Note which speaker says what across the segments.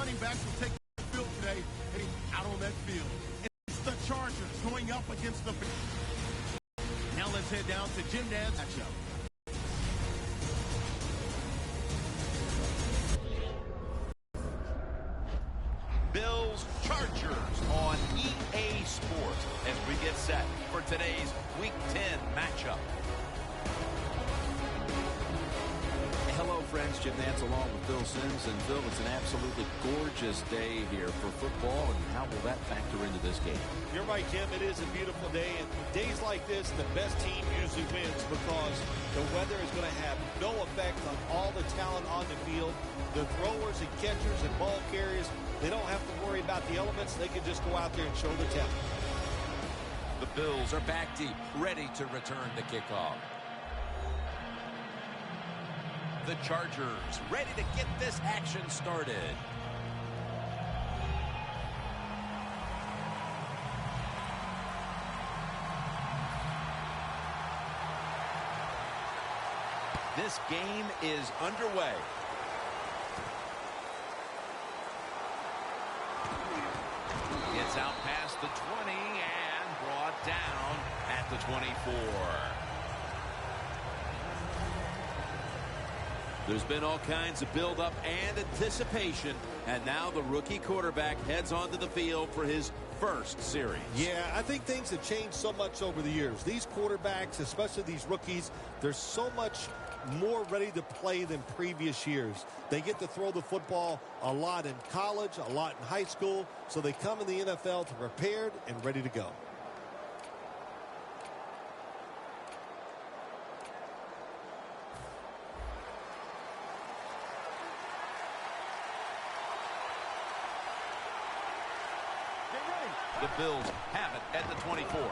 Speaker 1: running backs will take the field today, and he's out on that field. It's the Chargers going up against the... Now let's head down to Jim Dad's matchup.
Speaker 2: Bills Chargers on EA Sports as we get set for today's Week 10 matchup.
Speaker 3: Hello, friends. Jim Nantz along with Phil Simms. And Phil, it's an absolutely gorgeous day here for football. And how will that factor into this game?
Speaker 4: You're right, Jim. It is a beautiful day. And days like this, the best team usually wins because the weather is going to have no effect on all the talent on the field. The throwers and catchers and ball carriers, they don't have to worry about the elements. They can just go out there and show the talent.
Speaker 3: The Bills are back deep, ready to return the kickoff.
Speaker 2: The Chargers ready to get this action started. This game is underway. Gets out past the 20 and brought down at the 24.
Speaker 3: There's been all kinds of build-up and anticipation, and now the rookie quarterback heads onto the field for his first series.
Speaker 4: Yeah, I think things have changed so much over the years. These quarterbacks, especially these rookies, they're so much more ready to play than previous years. They get to throw the football a lot in college, a lot in high school, so they come in the NFL to prepared and ready to go.
Speaker 2: The Bills have it at the 24. Going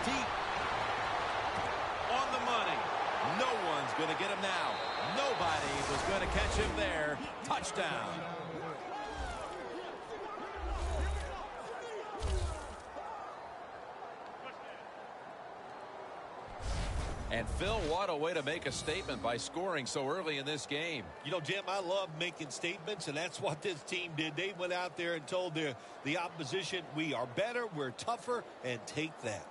Speaker 2: deep. On the money. No one's going to get him now. Nobody was going to catch him there. Touchdown. And Phil, what a way to make a statement by scoring so early in this game.
Speaker 4: You know, Jim, I love making statements, and that's what this team did. They went out there and told the opposition, we are better, we're tougher, and take that.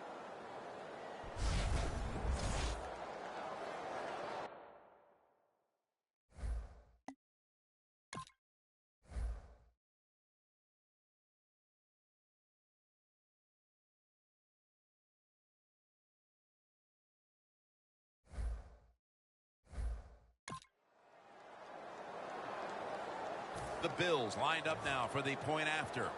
Speaker 2: The Bills lined up now for the point after.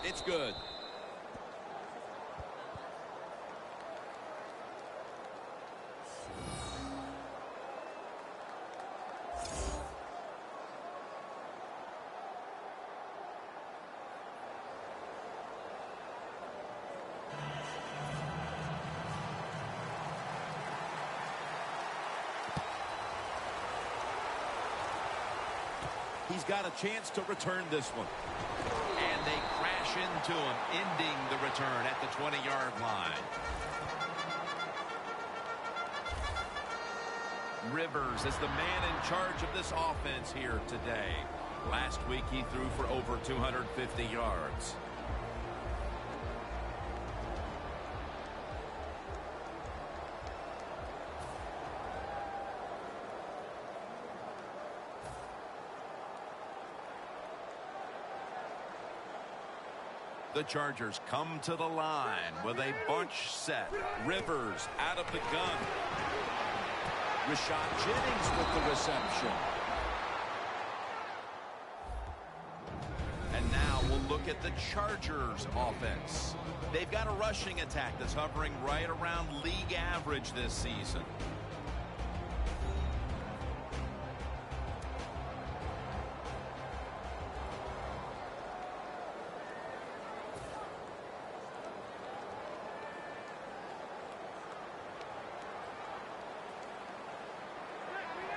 Speaker 2: It's good. He's got a chance to return this one. And they crash into him, ending the return at the 20-yard line. Rivers is the man in charge of this offense here today. Last week he threw for over 250 yards. The Chargers come to the line with a bunch set. Rivers out of the gun. Rashad Jennings with the reception. And now we'll look at the Chargers offense. They've got a rushing attack that's hovering right around league average this season.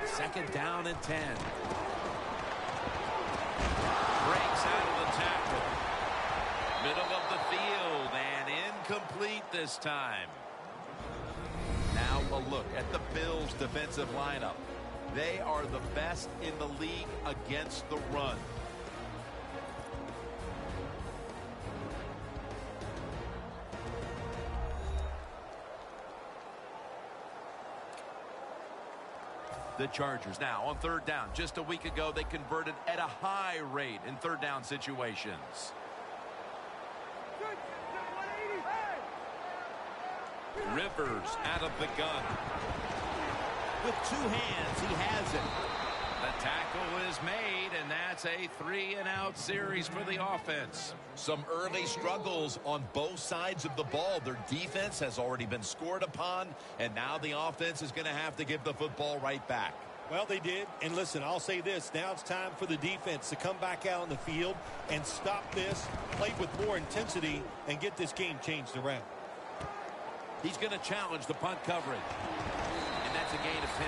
Speaker 2: Second down and 10. Breaks out of the tackle. Middle of the field and incomplete this time. a look at the Bills' defensive lineup. They are the best in the league against the run. The Chargers now on third down. Just a week ago, they converted at a high rate in third down situations. Rivers out of the gun. With two hands, he has it. The tackle is made, and that's a 3-and-out series for the offense. Some early struggles on both sides of the ball. Their defense has already been scored upon, and now the offense is going to have to give the football right back.
Speaker 4: Well, they did. And listen, I'll say this. Now it's time for the defense to come back out on the field and stop this, play with more intensity, and get this game changed around.
Speaker 2: He's going to challenge the punt coverage. And that's a gain of 10.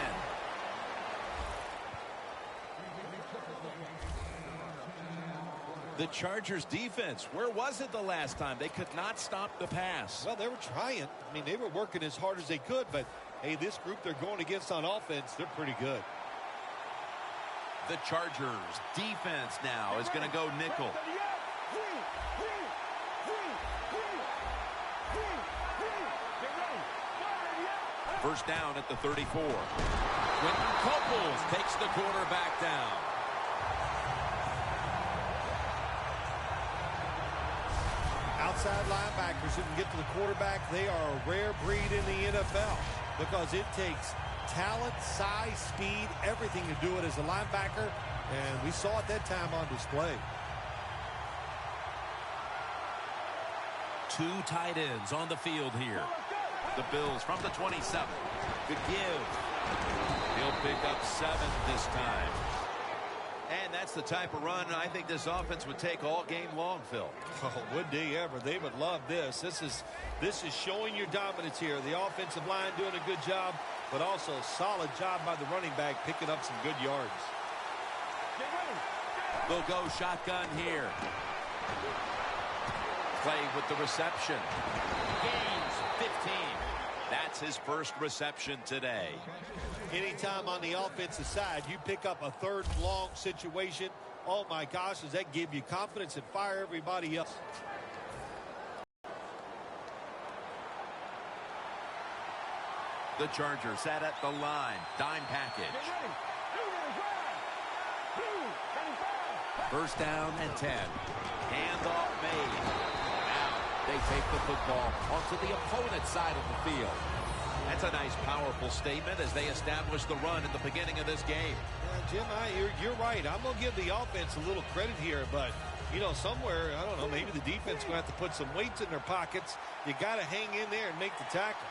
Speaker 2: The Chargers defense, where was it the last time? They could not stop the pass.
Speaker 4: Well, they were trying. I mean, they were working as hard as they could, but hey, this group they're going against on offense, they're pretty good.
Speaker 2: The Chargers defense now is going to go nickel. First down at the 34. Quentin Couples takes the quarterback down.
Speaker 4: Outside linebackers who can get to the quarterback, they are a rare breed in the NFL because it takes talent, size, speed, everything to do it as a linebacker, and we saw it that time on display.
Speaker 2: Two tight ends on the field here. The Bills from the 27. The give. He'll pick up 7 this time. And that's the type of run I think this offense would take all game long, Phil.
Speaker 4: Oh, would they ever? They would love this. This is showing your dominance here. The offensive line doing a good job, but also a solid job by the running back picking up some good yards.
Speaker 2: They'll go shotgun here. Play with the reception. Gains 15. That's his first reception today.
Speaker 4: Anytime on the offensive side you pick up a third long situation, oh my gosh, does that give you confidence and fire everybody else?
Speaker 2: The Chargers sat at the line. Dime package. First down and 10. Handoff made. Now they take the football onto the opponent's side of the field. That's a nice, powerful statement as they establish the run at the beginning of this game.
Speaker 4: Jim, you're right. I'm going to give the offense a little credit here, but, you know, somewhere, I don't know, maybe the defense is going to have to put some weights in their pockets. You got to hang in there and make the tackle.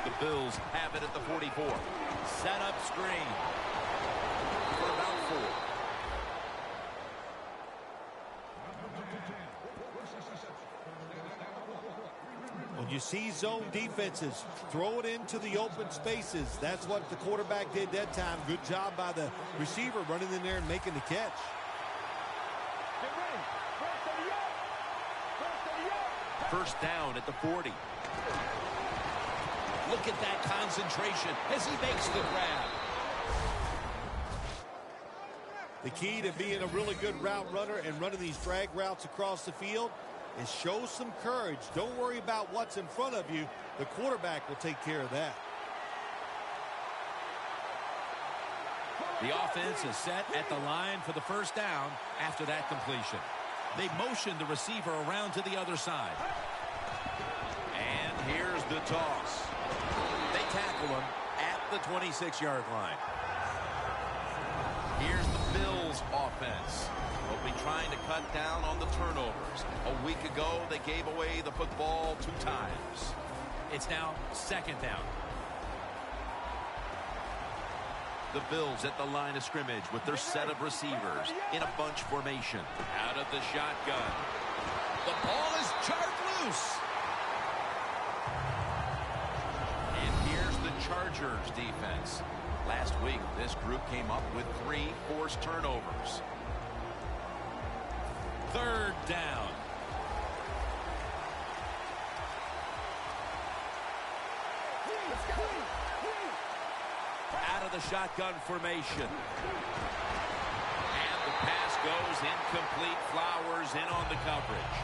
Speaker 2: The Bills have it at the 44. Set up screen. For about 4.
Speaker 4: When you see zone defenses, throw it into the open spaces. That's what the quarterback did that time. Good job by the receiver running in there and making the catch.
Speaker 2: First down at the 40. Look at that concentration as he makes the grab.
Speaker 4: The key to being a really good route runner and running these drag routes across the field is show some courage. Don't worry about what's in front of you. The quarterback will take care of that.
Speaker 2: The offense is set at the line for the first down after that completion. They motion the receiver around to the other side. And here's the toss. They tackle him at the 26-yard line. Here's the Bills offense. They'll be trying to cut down on the turnovers. A week ago, they gave away the football 2 times. It's now second down. The Bills at the line of scrimmage with their set of receivers in a bunch formation. Out of the shotgun. The ball is jarred loose. And here's the Chargers defense. Last week, this group came up with 3 forced turnovers. Third down.
Speaker 3: out of the shotgun formation. And the pass goes incomplete. Flowers in on the coverage.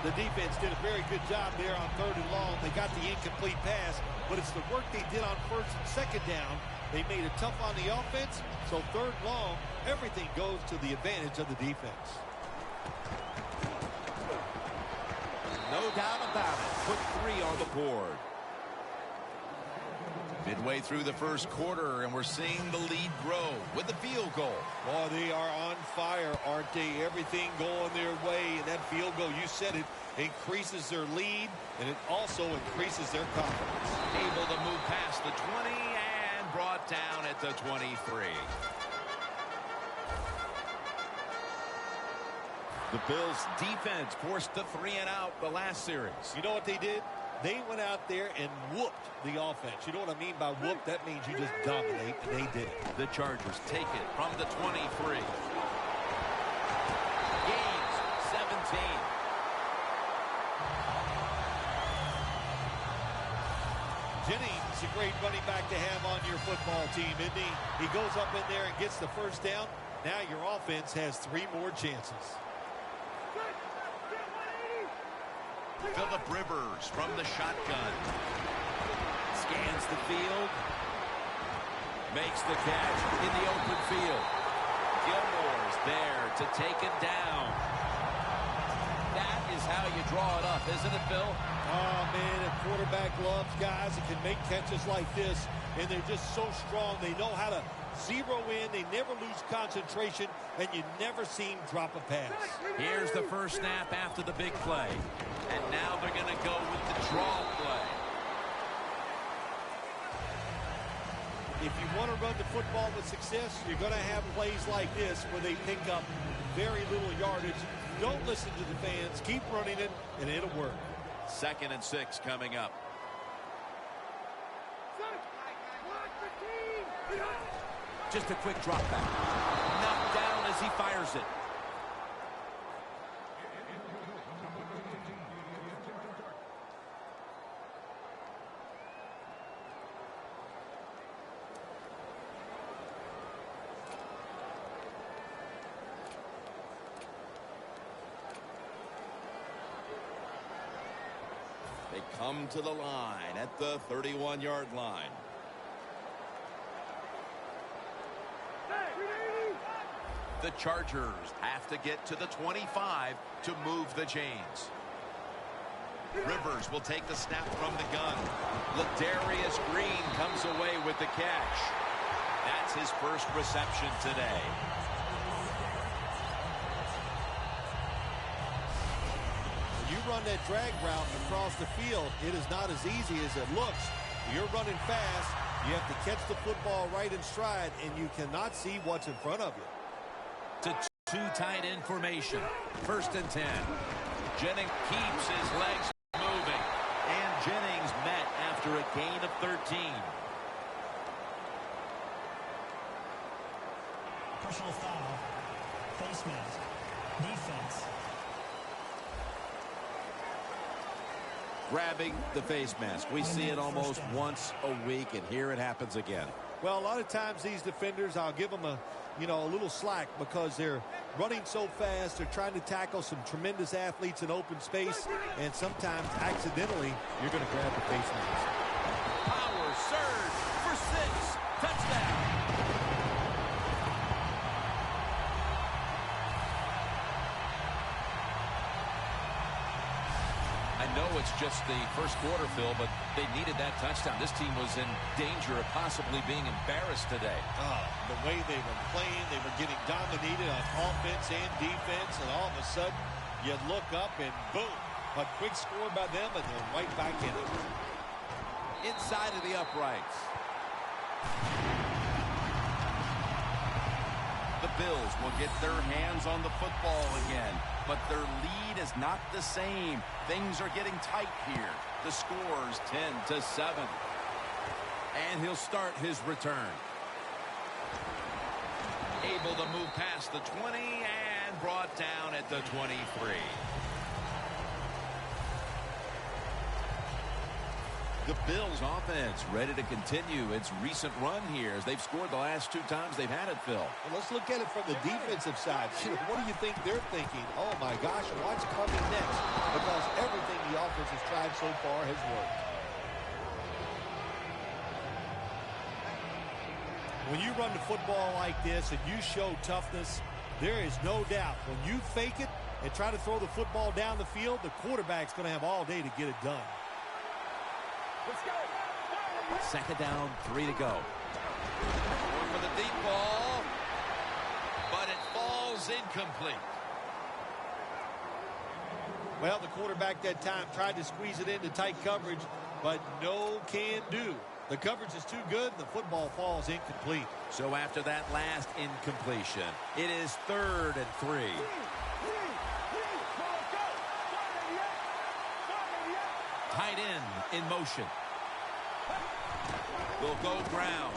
Speaker 4: The defense did a very good job there on 3rd and long. They got the incomplete pass, but it's the work they did on 1st and 2nd down. They made it tough on the offense, so 3rd and long, everything goes to the advantage of the defense.
Speaker 3: No doubt about it. Put 3 on the board. Midway through the first quarter, and we're seeing the lead grow with the field goal.
Speaker 4: Boy, they are on fire, aren't they? Everything going their way, and that field goal, you said it, increases their lead, and it also increases their confidence.
Speaker 3: Able to move past the 20 and brought down at the 23. The Bills' defense forced the 3 and out the last series.
Speaker 4: You know what they did? They went out there and whooped the offense. You know what I mean by whoop? That means you just dominate, and they did it.
Speaker 3: The Chargers take it from the 23. Gains 17.
Speaker 4: Jennings, a great running back to have on your football team, isn't he? He goes up in there and gets the first down. Now your offense has 3 more chances.
Speaker 2: Phillip Rivers from the shotgun.
Speaker 3: Scans the field. Makes the catch in the open field. Gilmore's there to take it down. That is how you draw it up, isn't it, Bill?
Speaker 4: Oh, man, a quarterback loves guys that can make catches like this, and they're just so strong. They know how to zero in. They never lose concentration, and you never see him drop a pass.
Speaker 3: Here's the first snap after the big play. And now they're going to go with the draw play.
Speaker 4: If you want to run the football with success, you're going to have plays like this where they pick up very little yardage. Don't listen to the fans. Keep running it, and it'll work.
Speaker 2: 2nd and 6 coming up.
Speaker 3: Just a quick drop back. Knocked down as he fires it.
Speaker 2: They come to the line at the 31-yard line. The Chargers have to get to the 25 to move the chains. Rivers will take the snap from the gun. Ladarius Green comes away with the catch. That's his first reception today.
Speaker 4: When you run that drag route across the field, it is not as easy as it looks. You're running fast. You have to catch the football right in stride, and you cannot see what's in front of you.
Speaker 3: To 2 tight end formation. 1st and 10. Jennings keeps his legs moving.
Speaker 2: And Jennings met after a gain of 13.
Speaker 5: Personal foul. Face mask. Defense.
Speaker 3: Grabbing the face mask. We see it almost once a week, and here it happens again.
Speaker 4: Well, a lot of times these defenders, I'll give them a little slack because they're running so fast. They're trying to tackle some tremendous athletes in open space, and sometimes accidentally you're going to grab the face mask.
Speaker 3: Power surge for 6. Touchdown. I know it's just the first quarter, Phil, but they needed that touchdown. This team was in danger of possibly being embarrassed today.
Speaker 4: The way they were playing, they were getting dominated on offense and defense, and all of a sudden you look up and boom, a quick score by them, and they're right back in it.
Speaker 3: Inside of the uprights.
Speaker 2: The Bills will get their hands on the football again, but their lead is not the same. Things are getting tight here.
Speaker 3: The score's 10-7. And he'll start his return. Able to move past the 20 and brought down at the 23. The Bills offense ready to continue its recent run here as they've scored the last 2 times they've had it, Phil.
Speaker 4: Well, let's look at it from the defensive side. What do you think they're thinking? Oh, my gosh, what's coming next? Because everything the offense has tried so far has worked. When you run the football like this and you show toughness, there is no doubt when you fake it and try to throw the football down the field, the quarterback's going to have all day to get it done.
Speaker 2: Let's go.
Speaker 3: 2nd down, 3 to go.
Speaker 2: Going for the deep ball, but it falls incomplete.
Speaker 4: Well, the quarterback that time tried to squeeze it into tight coverage, but no can do. The coverage is too good, the football falls incomplete.
Speaker 3: So after that last incompletion, it is 3rd and 3. Tight end in motion. Will go ground.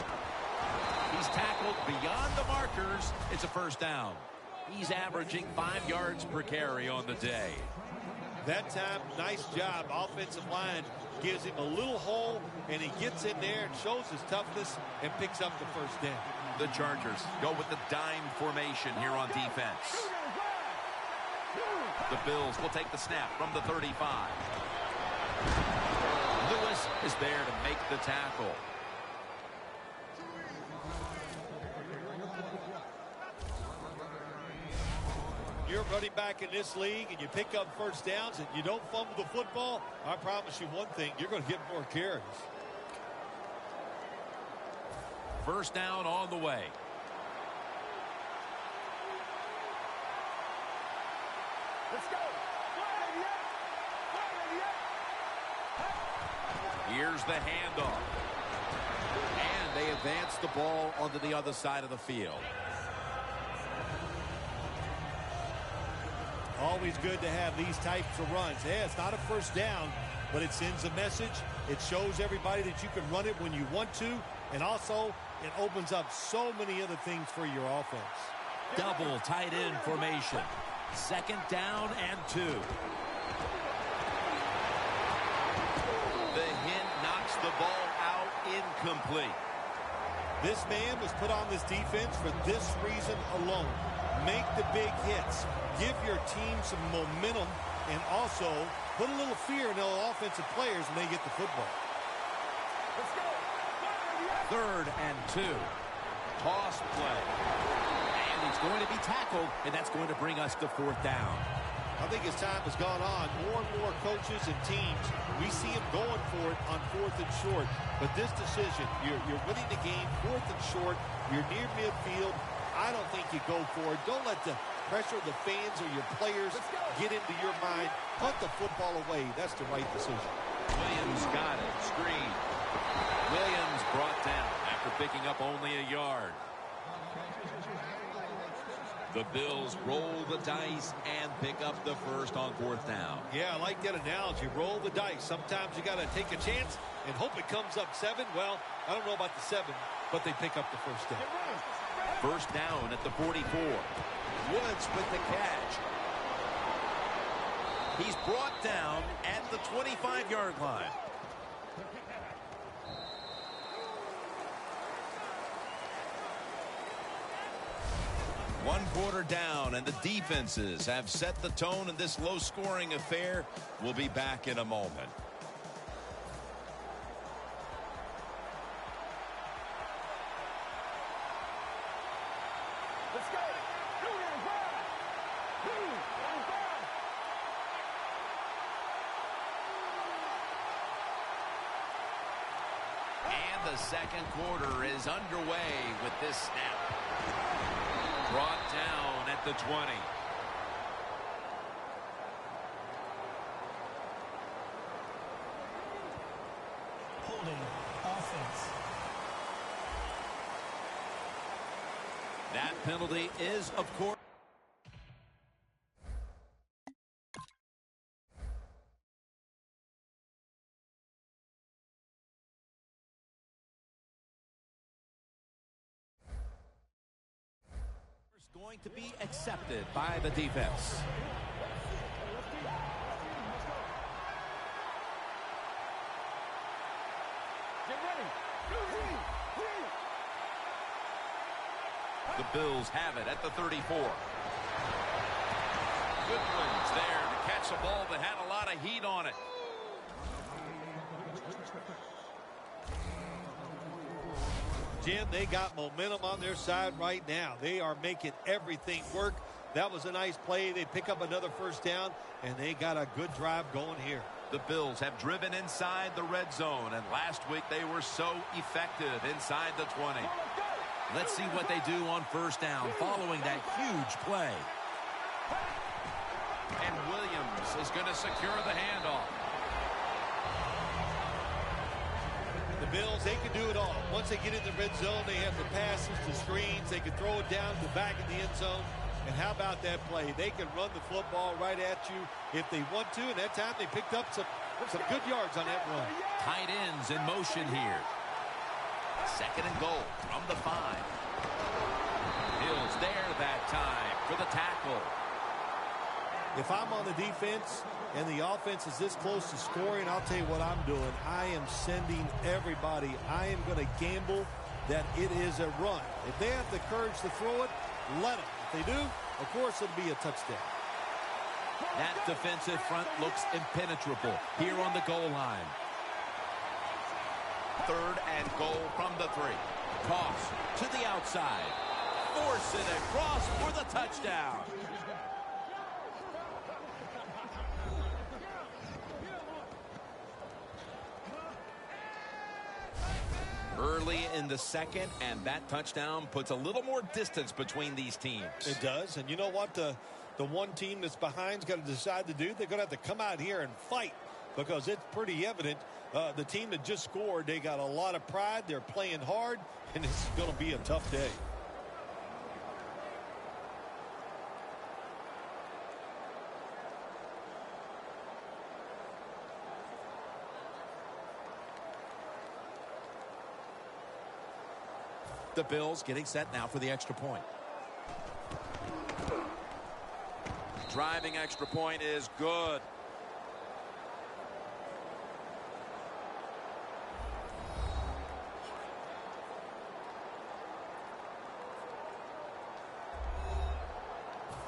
Speaker 3: He's tackled beyond the markers. It's a 1st down. He's averaging 5 yards per carry on the day.
Speaker 4: That time, nice job. Offensive line gives him a little hole, and he gets in there and shows his toughness and picks up the 1st down.
Speaker 3: The Chargers go with the dime formation here on defense. The Bills will take the snap from the 35. Lewis is there to make the tackle.
Speaker 4: You're running back in this league and you pick up 1st downs and you don't fumble the football, I promise you one thing, you're going to get more carries.
Speaker 3: 1st down on the way.
Speaker 2: Let's go.
Speaker 3: Here's the handoff. And they advance the ball onto the other side of the field.
Speaker 4: Always good to have these types of runs. Yeah, it's not a 1st down, but it sends a message. It shows everybody that you can run it when you want to, and also it opens up so many other things for your offense.
Speaker 3: Double tight end formation. 2nd down and 2. The hit knocks the ball out incomplete.
Speaker 4: This man was put on this defense for this reason alone. Make the big hits. Give your team some momentum and also put a little fear in those offensive players when they get the football.
Speaker 2: Let's go.
Speaker 3: 3rd and 2. Toss play. And he's going to be tackled, and that's going to bring us to 4th down.
Speaker 4: I think as time has gone on, more and more coaches and teams, we see them going for it on 4th and short. But this decision, you're winning the game, 4th and short, you're near midfield. I don't think you go for it. Don't let the pressure of the fans or your players get into your mind. Punt the football away. That's the right decision.
Speaker 3: Williams got it. Screen. Williams brought down after picking up only a yard. The Bills roll the dice and pick up the 1st on 4th down.
Speaker 4: Yeah, I like that analogy. Roll the dice. Sometimes you got to take a chance and hope it comes up 7. Well, I don't know about the 7, but they pick up the 1st down.
Speaker 3: 1st down at the 44. Woods with the catch. He's brought down at the 25-yard line. One quarter down, and the defenses have set the tone in this low-scoring affair. We'll be back in a moment.
Speaker 2: Let's go.
Speaker 3: And the 2nd quarter is underway with this snap. Brought down at the 20.
Speaker 5: Holding offense.
Speaker 3: That penalty is, of course. Going to be accepted by the defense.
Speaker 2: The Bills have it at the 34. Goodwin's there to catch a ball that had a lot of heat on it.
Speaker 4: Jim, they got momentum on their side right now. They are making everything work. That was a nice play. They pick up another first down, and they got a good drive going here.
Speaker 2: The Bills have driven inside the red zone, and last week they were so effective inside the 20.
Speaker 3: Let's see what they do on first down following that huge play.
Speaker 2: And Williams is going to secure the handoff.
Speaker 4: The Bills, they can do it all. Once they get in the red zone, they have the passes, the screens. They can throw it down to the back of the end zone. And how about that play? They can run the football right at you if they want to. And that time they picked up some good yards on that run.
Speaker 3: Tight ends in motion here.
Speaker 2: Second and goal from the 5.
Speaker 3: Hill's there that time for the tackle.
Speaker 4: If I'm on the defense and the offense is this close to scoring, I'll tell you what I'm doing. I am sending everybody. I am going to gamble that it is a run. If they have the courage to throw it, let them. If they do, of course it'll be a touchdown.
Speaker 3: That defensive front looks impenetrable here on the goal line.
Speaker 2: Third and goal from the 3.
Speaker 3: Toss to the outside. Force it across for the touchdown. Early in the second, and that touchdown puts a little more distance between these teams.
Speaker 4: It does, and you know what? The one team that's behind's got to decide to do. They're going to have to come out here and fight because it's pretty evident. The team that just scored, they got a lot of pride. They're playing hard, and this is going to be a tough day.
Speaker 3: The Bills getting set now for the extra point. Driving extra point is good.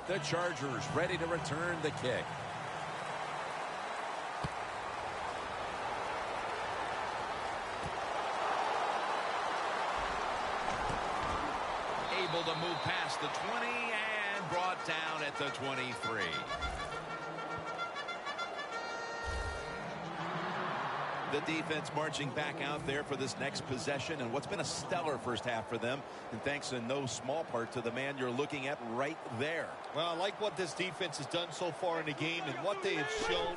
Speaker 3: The Chargers ready to return the kick. Able to move past the 20 and brought down at the 23. The defense marching back out there for this next possession, and what's been a stellar first half for them, and thanks in no small part to the man you're looking at right there.
Speaker 4: Well, I like what this defense has done so far in the game and what they have shown.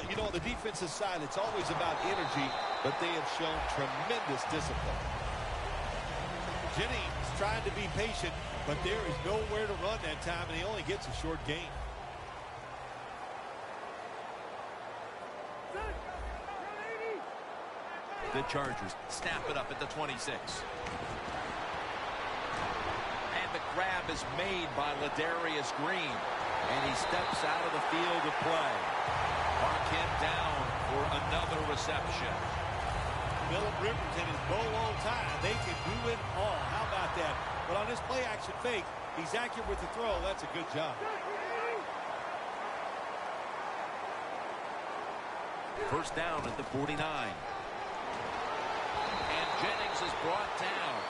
Speaker 4: You know, on the defensive side, it's always about energy, but they have shown tremendous discipline. Jennings trying to be patient, but there is nowhere to run that time, and he only gets a short gain.
Speaker 3: The Chargers snap it up at the 26. And the grab is made by Ladarius Green. And he steps out of the field of play. Mark him down for another reception.
Speaker 4: Phillip Rivers in his bolo tie. They can do it all. How about that? But on this play action fake, he's accurate with the throw. That's a good job.
Speaker 3: First down at the 49. Jennings is brought down.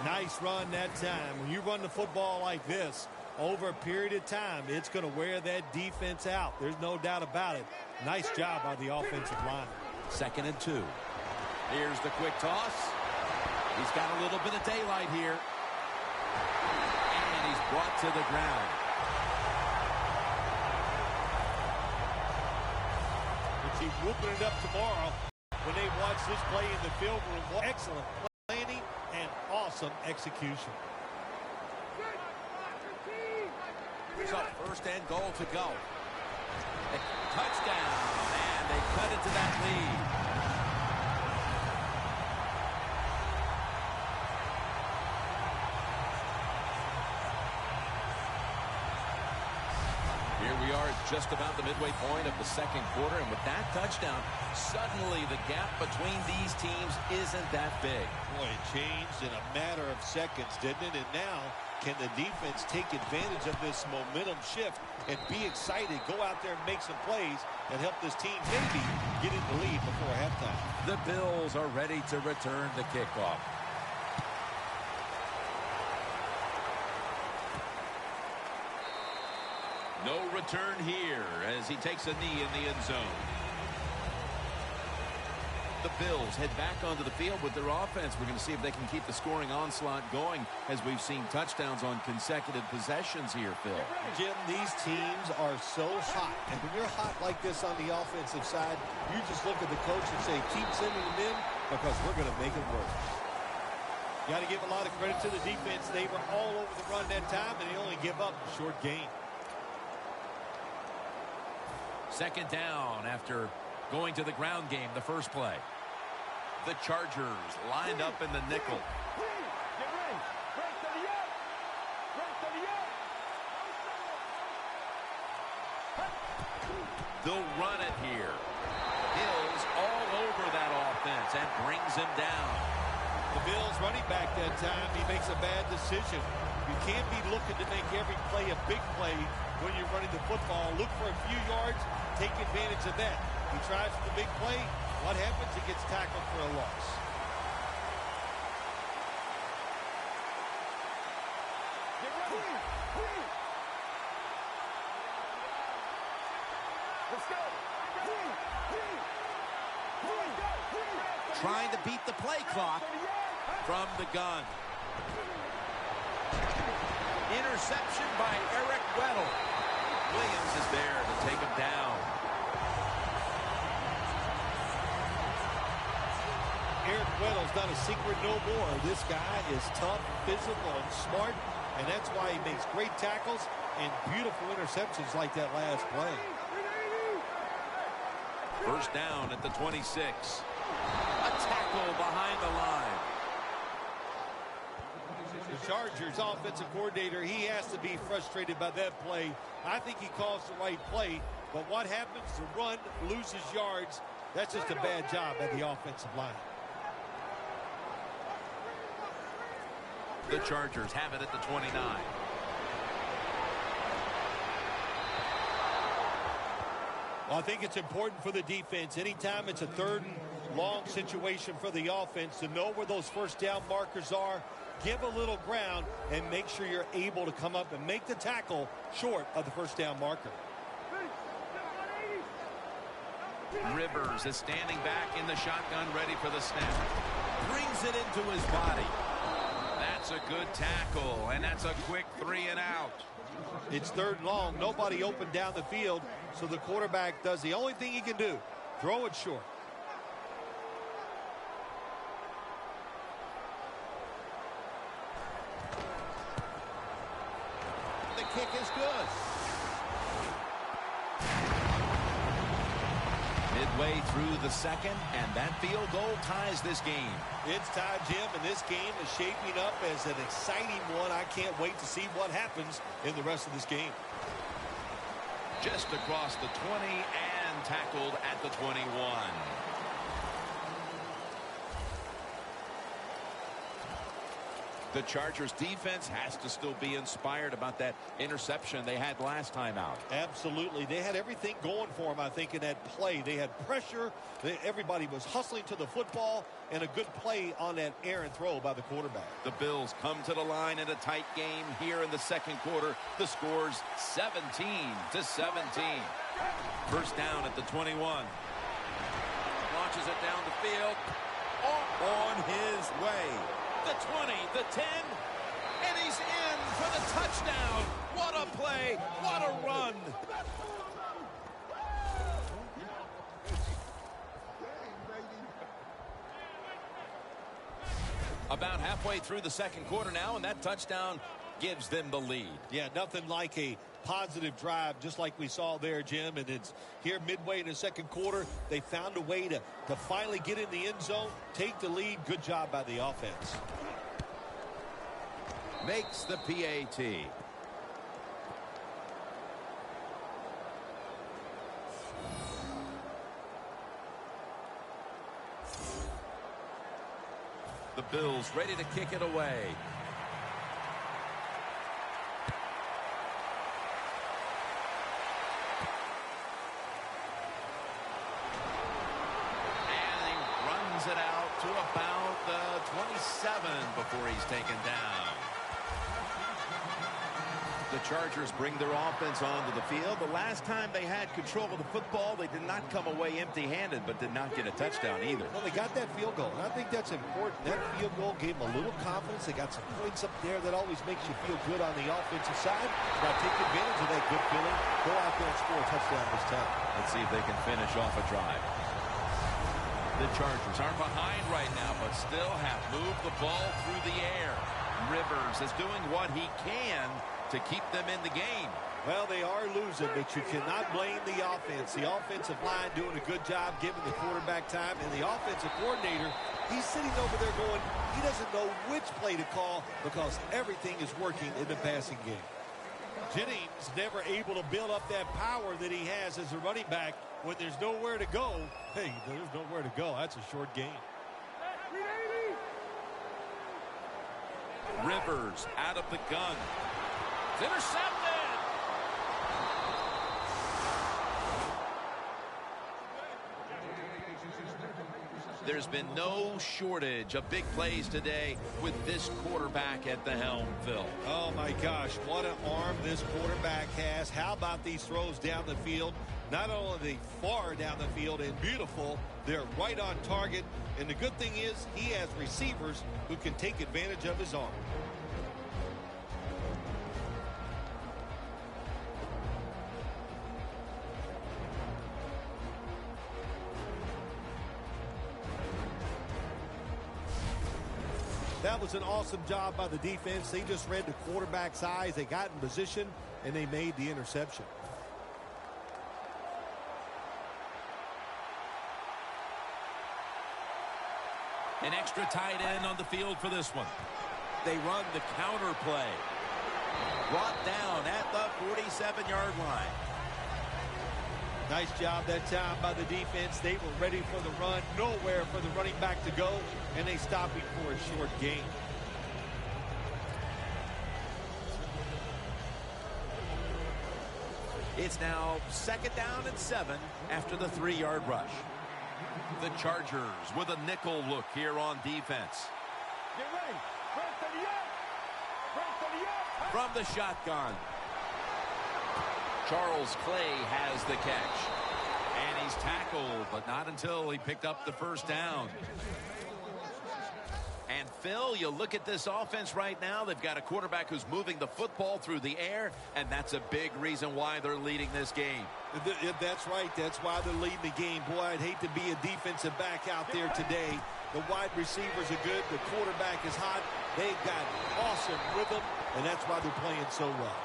Speaker 4: Nice run that time. When you run the football like this over a period of time, it's going to wear that defense out. There's no doubt about it. Nice job by the offensive line.
Speaker 3: Second and 2. Here's the quick toss. He's got a little bit of daylight here. And he's brought to the ground.
Speaker 4: Be whooping it up tomorrow when they watch this play in the film room. Excellent planning and awesome execution.
Speaker 3: So first and goal to go. A touchdown, and they cut into that lead. Here we are at just about the midway point of the second quarter, and with that touchdown, suddenly the gap between these teams isn't that big.
Speaker 4: Boy, it changed in a matter of seconds, didn't it? And now, can the defense take advantage of this momentum shift and be excited, go out there and make some plays and help this team maybe get in the lead before halftime?
Speaker 3: The Bills are ready to return the kickoff. No return here as he takes a knee in the end zone. The Bills head back onto the field with their offense. We're going to see if they can keep the scoring onslaught going as we've seen touchdowns on consecutive possessions here, Phil.
Speaker 4: Jim, these teams are so hot. And when you're hot like this on the offensive side, you just look at the coach and say, keep sending them in because we're going to make it work. Got to give a lot of credit to the defense. They were all over the run that time, and they only give up a short gain.
Speaker 3: Second down after going to the ground game the first play. The Chargers lined up in the nickel. They'll run it here. Hill's all over that offense and brings him down.
Speaker 4: The Bills running back that time, he makes a bad decision. You can't be looking to make every play a big play when you're running the football. Look for a few yards, take advantage of that. He tries for the big play. What happens? He gets tackled for a loss.
Speaker 3: Trying to beat the play clock from the gun. Interception by Eric Weddle. Williams is there to take him down.
Speaker 4: Eric Weddle's not a secret no more. This guy is tough, physical, and smart, and that's why he makes great tackles and beautiful interceptions like that last play.
Speaker 3: First down at the 26. A tackle behind the line.
Speaker 4: The Chargers offensive coordinator, he has to be frustrated by that play. I think he calls the right play, but what happens? The run loses yards. That's just a bad job by the offensive line.
Speaker 3: The Chargers have it at the 29.
Speaker 4: Well, I think it's important for the defense. Anytime it's a third and long situation for the offense to know where those first down markers are, give a little ground, and make sure you're able to come up and make the tackle short of the first down marker.
Speaker 3: Rivers is standing back in the shotgun, ready for the snap. Brings it into his body. That's a good tackle, and that's a quick 3 and out.
Speaker 4: It's third and long. Nobody open down the field, so the quarterback does the only thing he can do, throw it short.
Speaker 2: The kick is good.
Speaker 3: Midway through the second, and that field goal ties this game.
Speaker 4: It's tied, Jim, and this game is shaping up as an exciting one. I can't wait to see what happens in the rest of this game.
Speaker 3: Just across the 20 and tackled at the 21. The Chargers defense has to still be inspired about that interception they had last time out.
Speaker 4: Absolutely. They had everything going for them, I think, in that play. They had pressure. Everybody was hustling to the football, and a good play on that errant throw by the quarterback.
Speaker 3: The Bills come to the line in a tight game here in the second quarter. The score's 17-17. First down at the 21. Launches it down the field. On his way. The 20, the 10, and he's in for the touchdown. What a play, what a run. About halfway through the second quarter now, and that touchdown gives them the lead.
Speaker 4: Yeah, nothing like a positive drive, just like we saw there, Jim. And it's here midway in the second quarter. They found a way to finally get in the end zone, take the lead. Good job by the offense.
Speaker 3: Makes the PAT. The Bills ready to kick it away. And he runs it out to about the 27 before he's taken down.
Speaker 2: The Chargers bring their offense onto the field. The last time they had control of the football, they did not come away empty-handed, but did not get a touchdown either.
Speaker 4: Well, they got that field goal, and I think that's important. That field goal gave them a little confidence. They got some points up there that always makes you feel good on the offensive side. Now take advantage of that good feeling. Go out there and score a touchdown this time.
Speaker 2: Let's see if they can finish off a drive.
Speaker 3: The Chargers are behind right now, but still have moved the ball through the air. Rivers is doing what he can to keep them in the game.
Speaker 4: Well, they are losing, but you cannot blame the offense. The offensive line doing a good job giving the quarterback time, and the offensive coordinator, he's sitting over there going, he doesn't know which play to call because everything is working in the passing game. Jennings never able to build up that power that he has as a running back when there's nowhere to go. Hey, there's nowhere to go. That's a short game.
Speaker 3: Rivers out of the gun. It's intercepted. There's been no shortage of big plays today with this quarterback at the helm, Phil.
Speaker 4: Oh, my gosh, what an arm this quarterback has. How about these throws down the field? Not only are they far down the field and beautiful, they're right on target. And the good thing is he has receivers who can take advantage of his arm. That was an awesome job by the defense. They just read the quarterback's eyes. They got in position, and they made the interception.
Speaker 3: An extra tight end on the field for this one. They run the counter play. Brought down at the 47-yard line.
Speaker 4: Nice job that time by the defense. They were ready for the run. Nowhere for the running back to go, and they stopped him for a short gain.
Speaker 3: It's now 2nd down and 7 after the 3-yard rush. The Chargers with a nickel look here on defense.
Speaker 1: Get ready.
Speaker 3: From the shotgun. Charles Clay has the catch. And he's tackled, but not until he picked up the first down. And Phil, you look at this offense right now, they've got a quarterback who's moving the football through the air, and that's a big reason why they're leading this game.
Speaker 4: That's right. That's why they're leading the game. Boy, I'd hate to be a defensive back out there today. The wide receivers are good. The quarterback is hot. They've got awesome rhythm, and that's why they're playing so well.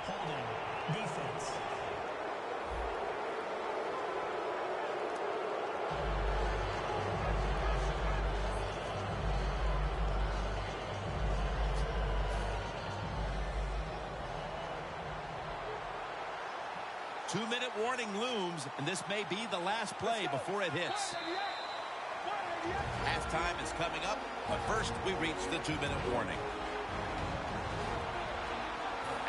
Speaker 5: Holding defense.
Speaker 3: Two-minute warning looms, and this may be the last play before it hits. Halftime is coming up, but first we reach the 2-minute warning.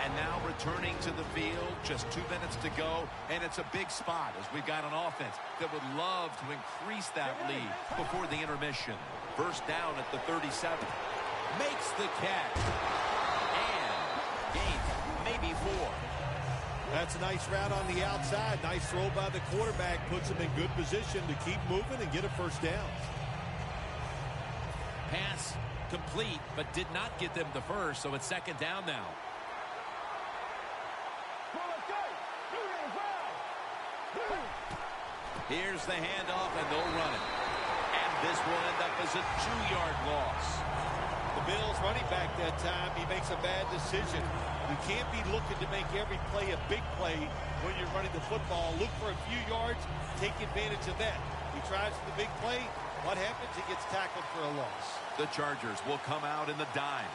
Speaker 3: And now returning to the field, just 2 minutes to go, and it's a big spot as we've got an offense that would love to increase that lead before the intermission. First down at the 37. Makes the catch. And gains maybe 4.
Speaker 4: That's a nice route on the outside. Nice throw by the quarterback. Puts him in good position to keep moving and get a first down.
Speaker 3: Pass complete, but did not get them the first, so it's 2nd down now. Here's the handoff, and they'll run it. And this will end up as a 2-yard loss.
Speaker 4: The Bills running back that time, he makes a bad decision. You can't be looking to make every play a big play when you're running the football. Look for a few yards, take advantage of that. He tries for the big play. What happens? He gets tackled for a loss.
Speaker 3: The Chargers will come out in the dime.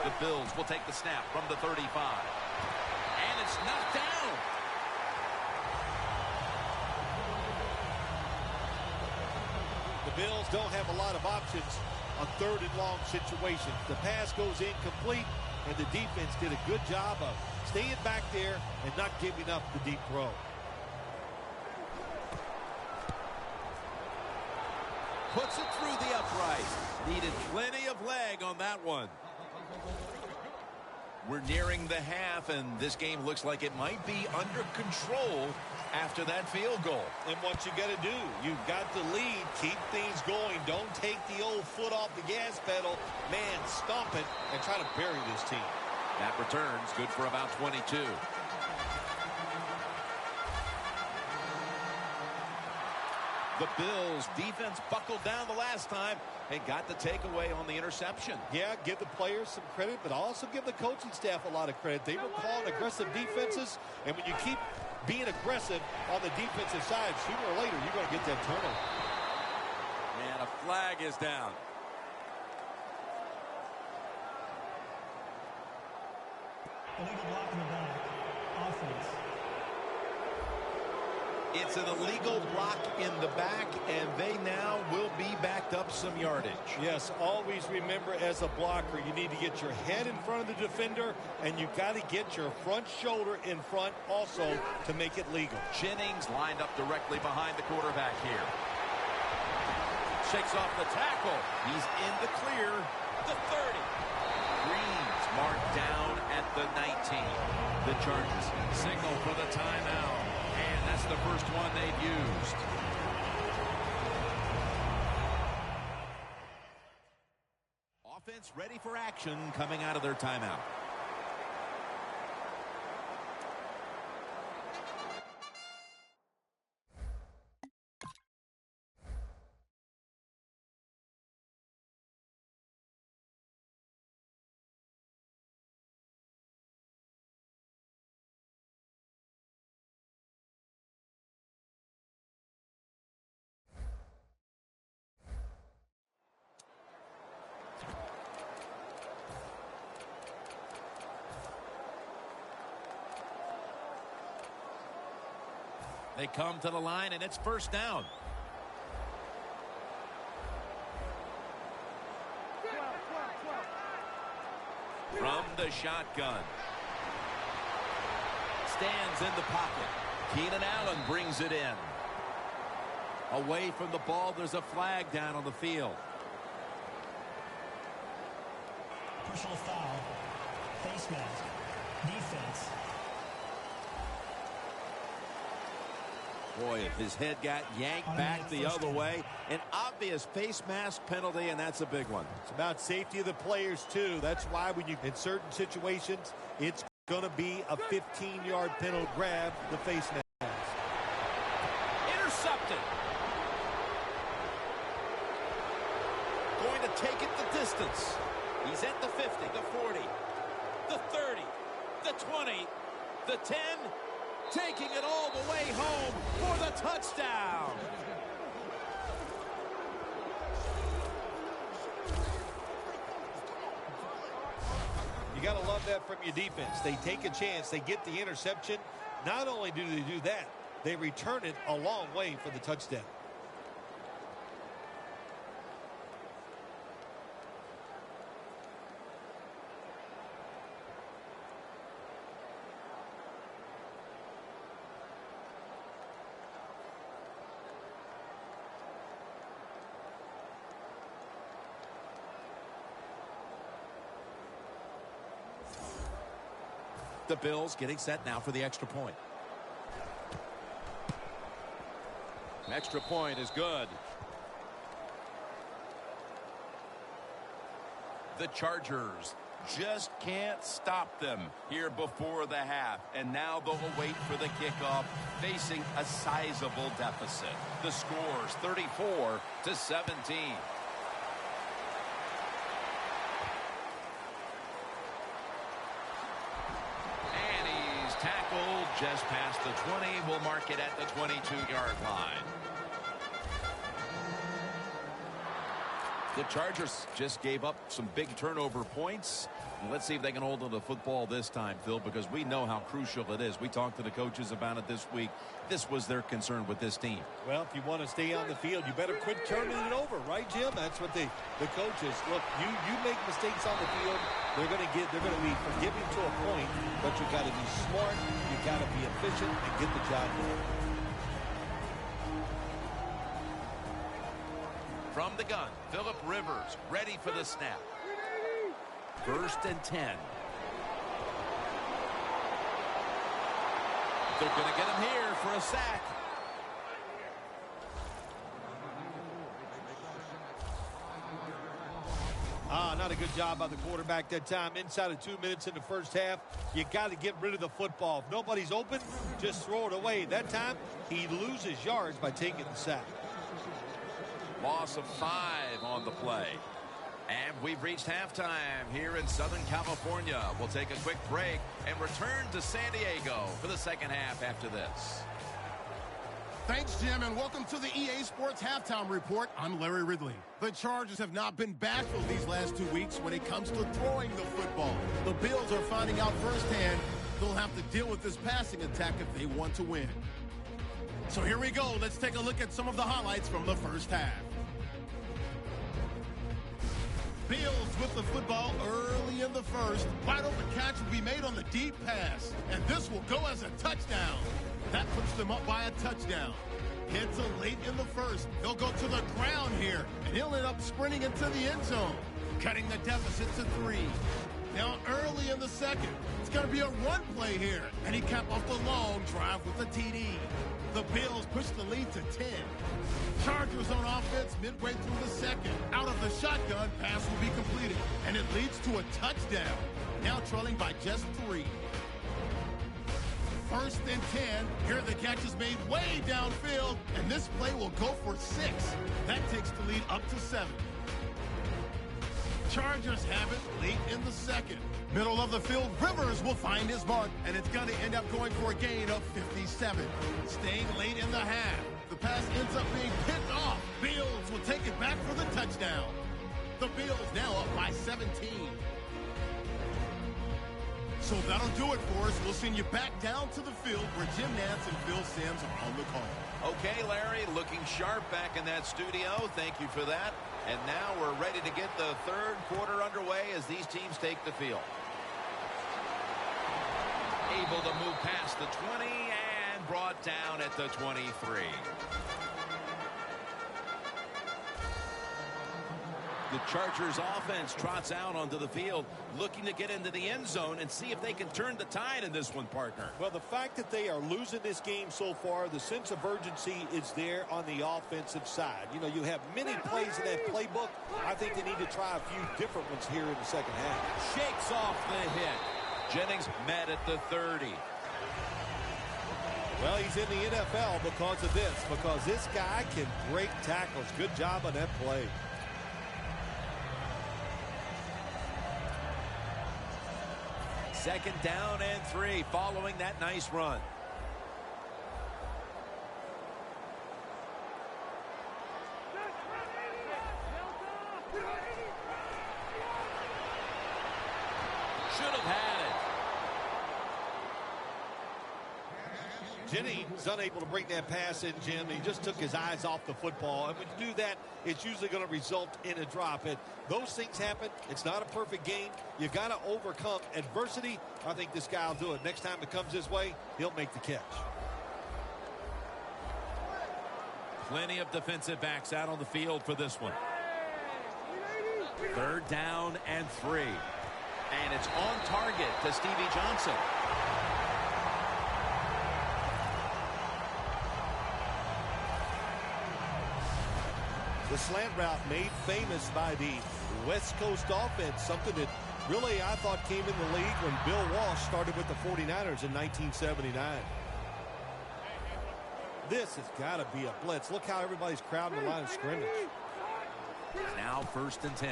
Speaker 3: The Bills will take the snap from the 35. And it's knocked down.
Speaker 4: Bills don't have a lot of options on 3rd and long situations. The pass goes incomplete, and the defense did a good job of staying back there and not giving up the deep throw.
Speaker 2: Puts it through the uprights. Needed plenty of leg on that one. We're nearing the half, and this game looks like it might be under control after that field goal.
Speaker 4: And what you got to do, you've got the lead. Keep things going. Don't take the old foot off the gas pedal. Man, stomp it and try to bury this team.
Speaker 2: That returns good for about 22. The Bills defense buckled down the last time and got the takeaway on the interception.
Speaker 4: Yeah, give the players some credit, but also give the coaching staff a lot of credit. They were calling aggressive defenses, and when you keep being aggressive on the defensive side, sooner or later, you're going to get that turnover.
Speaker 3: And a flag is down.
Speaker 5: Illegal block in the back. Offense.
Speaker 2: It's an illegal block in the back, and they now will be backed up some yardage.
Speaker 4: Yes, always remember as a blocker, you need to get your head in front of the defender, and you got to get your front shoulder in front also to make it legal.
Speaker 2: Jennings lined up directly behind the quarterback here. Shakes off the tackle. He's in the clear. The 30. Green's marked down at the 19. The Chargers signal for the timeout. And that's the first one they've used. Offense ready for action coming out of their timeout. They come to the line, and it's first down. From the shotgun. Stands in the pocket. Keenan Allen brings it in. Away from the ball, there's a flag down on the field.
Speaker 5: Personal foul. Face mask. Defense.
Speaker 2: Boy, if his head got yanked back the other way, an obvious face mask penalty, and that's a big one.
Speaker 4: It's about safety of the players, too. That's why when you, in certain situations, it's going to be a 15-yard penalty. Grab the face mask.
Speaker 2: Intercepted. Going to take it the distance. He's at the 50, the 40, the 30, the 20, the 10, taking it all the way home for the touchdown.
Speaker 4: You got to love that from your defense. They take a chance. They get the interception. Not only do they do that, they return it a long way for the touchdown.
Speaker 2: The Bills getting set now for the extra point. Extra point is good. The Chargers just can't stop them here before the half. And now they'll wait for the kickoff, facing a sizable deficit. The score's 34-17. Tackled just past the 20. We'll mark it at the 22-yard line.
Speaker 3: The Chargers just gave up some big turnover points. Let's see if they can hold on to the football this time, Phil, because we know how crucial it is. We talked to the coaches about it this week. This was their concern with this team.
Speaker 4: Well, if you want to stay on the field, you better quit turning it over, right, Jim? That's what the coaches look. You make mistakes on the field, they're going to be forgiving to a point, but you got to be smart, you got to be efficient, and get the job done.
Speaker 3: From the gun, Phillip Rivers ready for the snap. 1st and 10. They're going to get him here for a sack.
Speaker 4: Not a good job by the quarterback that time. Inside of 2 minutes in the first half, you got to get rid of the football. If nobody's open, just throw it away. That time, he loses yards by taking the sack.
Speaker 3: Loss of 5 on the play. And we've reached halftime here in Southern California. We'll take a quick break and return to San Diego for the second half after this.
Speaker 1: Thanks, Jim, and welcome to the EA Sports Halftime Report. I'm Larry Ridley. The Chargers have not been bashful these last 2 weeks when it comes to throwing the football. The Bills are finding out firsthand they'll have to deal with this passing attack if they want to win. So here we go. Let's take a look at some of the highlights from the first half. Bills with the football early in the first. Wide open catch will be made on the deep pass. And this will go as a touchdown. That puts them up by a touchdown. Head to late in the first. They'll go to the ground here. And he'll end up sprinting into the end zone. Cutting the deficit to 3. Now early in the second. It's going to be a run play here. And he capped off the long drive with a TD. The Bills push the lead to 10. Chargers on offense midway through the second. Out of the shotgun, pass will be completed. And it leads to a touchdown. Now trailing by just 3. 1st and 10. Here the catch is made way downfield. And this play will go for 6. That takes the lead up to 7. Chargers have it late in the second. Middle of the field, Rivers will find his mark, and it's going to end up going for a gain of 57. Staying late in the half. The pass ends up being picked off. Bills will take it back for the touchdown. The Bills now up by 17. So that'll do it for us. We'll send you back down to the field where Jim Nantz and Phil Simms are on the call.
Speaker 3: Okay, Larry, looking sharp back in that studio. Thank you for that. And now we're ready to get the third quarter underway as these teams take the field. Able to move past the 20 and brought down at the 23. The Chargers offense trots out onto the field, looking to get into the end zone and see if they can turn the tide in this one, partner.
Speaker 4: Well, the fact that they are losing this game so far, the sense of urgency is there on the offensive side. You know, you have many plays in that playbook. I think they need to try a few different ones here in the second half.
Speaker 3: Shakes off the hit. Jennings met at the 30.
Speaker 4: Well, he's in the NFL because of this, because this guy can break tackles. Good job on that play.
Speaker 3: Second down and 3 following that nice run. Should have had it.
Speaker 4: Jennings unable to bring that pass in, Jim. He just took his eyes off the football. And when you do that, it's usually going to result in a drop. And those things happen. It's not a perfect game. You got to overcome adversity. I think this guy will do it. Next time it comes his way, he'll make the catch.
Speaker 3: Plenty of defensive backs out on the field for this one. Third down and 3. And it's on target to Stevie Johnson.
Speaker 4: The slant route made famous by the West Coast offense, something that really I thought came in the league when Bill Walsh started with the 49ers in 1979. This has got to be a blitz. Look how everybody's crowding the line of scrimmage.
Speaker 3: Now 1st and 10.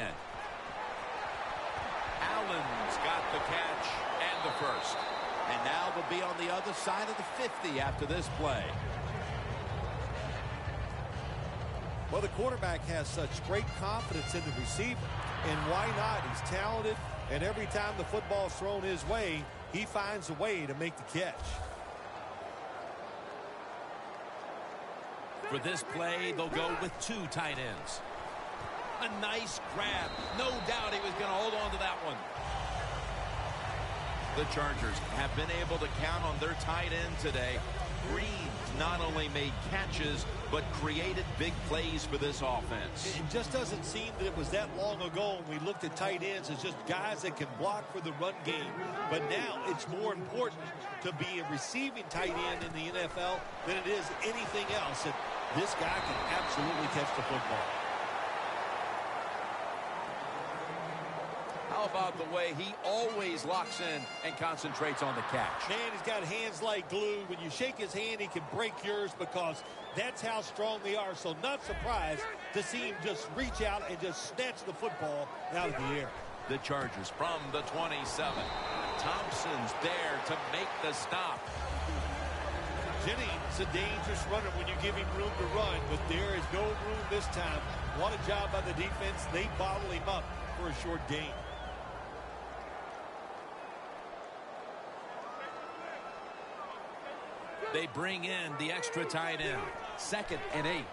Speaker 3: Allen's got the catch and the first. And now they'll be on the other side of the 50 after this play.
Speaker 4: Well, the quarterback has such great confidence in the receiver. And why not? He's talented, and every time the football's thrown his way, he finds a way to make the catch.
Speaker 3: For this play, they'll go with 2 tight ends. A nice grab. No doubt he was going to hold on to that one. The Chargers have been able to count on their tight end today. Green not only made catches, but created big plays for this offense.
Speaker 4: It just doesn't seem that it was that long ago when we looked at tight ends as just guys that can block for the run game. But now it's more important to be a receiving tight end in the NFL than it is anything else. And this guy can absolutely catch the football.
Speaker 3: How about the way he always locks in and concentrates on the catch?
Speaker 4: Man, he's got hands like glue. When you shake his hand, he can break yours because that's how strong they are. So not surprised to see him just reach out and just snatch the football out of the air.
Speaker 3: The Chargers from the 27. Thompson's there to make the stop.
Speaker 4: Jennings, a dangerous runner when you give him room to run, but there is no room this time. What a job by the defense. They bottle him up for a short gain.
Speaker 3: They bring in the extra tight end. 2nd and 8.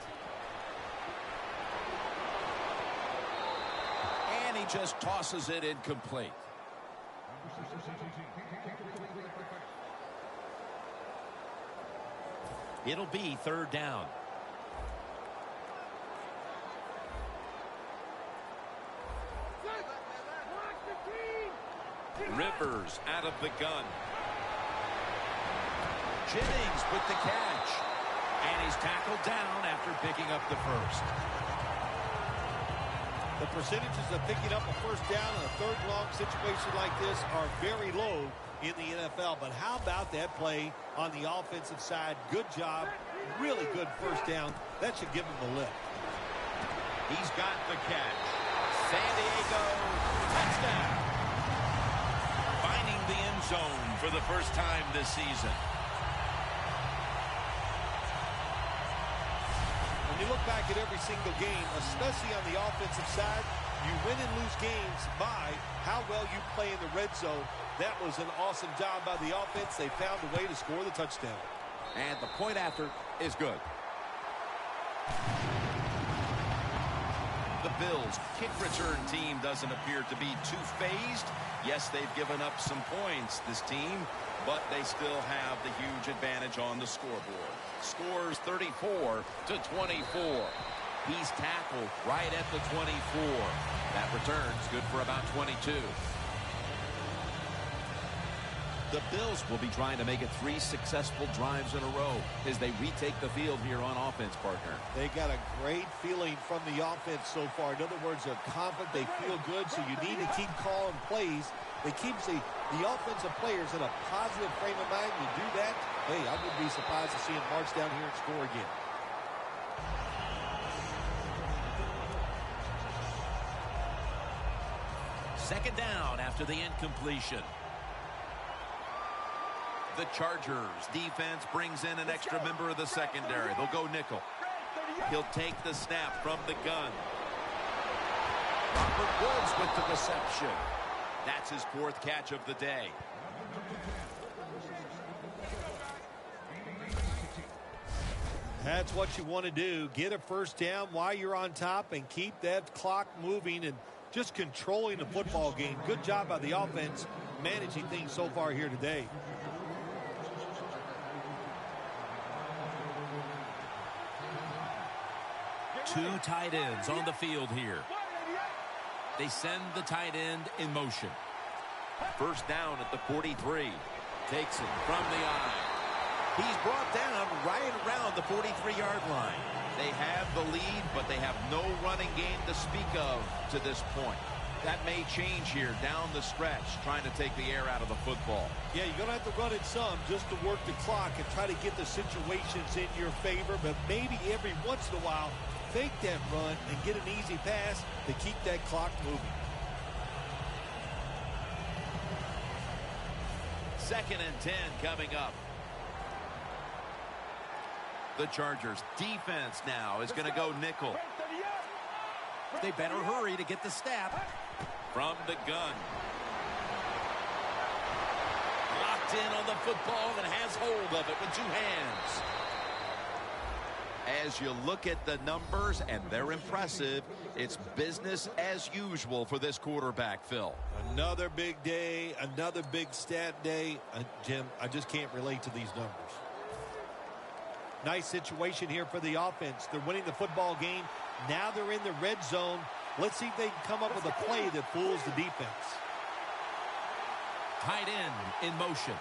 Speaker 3: And he just tosses it incomplete. It'll be 3rd down. Rivers out of the gun. Jennings with the catch. And he's tackled down after picking up the first.
Speaker 4: The percentages of picking up a first down in a 3rd long situation like this are very low in the NFL. But how about that play on the offensive side? Good job. Really good first down. That should give him a lift.
Speaker 2: He's got the catch. San Diego touchdown.
Speaker 3: Finding the end zone for the first time this season.
Speaker 4: When you look back at every single game, especially on the offensive side, you win and lose games by how well you play in the red zone. That was an awesome job by the offense. They found a way to score the touchdown.
Speaker 3: And the point after is good. The Bills' kick return team doesn't appear to be too phased. Yes, they've given up some points, this team, but they still have the huge advantage on the scoreboard. Scores 34-24. He's tackled right at the 24. That return's good for about 22. The Bills will be trying to make it 3 successful drives in a row as they retake the field here on offense, partner.
Speaker 4: They got a great feeling from the offense so far. In other words, they're confident, they feel good, so you need to keep calling plays. It keeps the offensive players in a positive frame of mind. You do that, hey, I wouldn't be surprised to see them march down here and score again.
Speaker 3: Second down after the incompletion. The Chargers defense brings in an extra member of the secondary. They'll go nickel. He'll take the snap from the gun. Robert Woods with the reception. That's his 4th catch of the day.
Speaker 4: That's what you want to do. Get a first down while you're on top and keep that clock moving and just controlling the football game. Good job by the offense managing things so far here today.
Speaker 3: Two tight ends on the field here. They send the tight end in motion. First down at the 43. Takes it from the eye. He's brought down right around the 43-yard line. They have the lead, but they have no running game to speak of to this point. That may change here down the stretch, trying to take the air out of the football.
Speaker 4: Yeah, you're going to have to run it some just to work the clock and try to get the situations in your favor, but maybe every once in a while, fake that run and get an easy pass to keep that clock moving.
Speaker 3: 2nd and 10 coming up.
Speaker 2: The Chargers defense now is going to go nickel.
Speaker 3: They better hurry to get the snap.
Speaker 2: From the gun.
Speaker 3: Locked in on the football and has hold of it with 2 hands.
Speaker 2: As you look at the numbers, and they're impressive, it's business as usual for this quarterback, Phil.
Speaker 4: Another big day, another big stat day. Jim, I just can't relate to these numbers. Nice situation here for the offense. They're winning the football game. Now they're in the red zone. Let's see if they can come up with a play that fools the defense.
Speaker 3: Tight end in motion.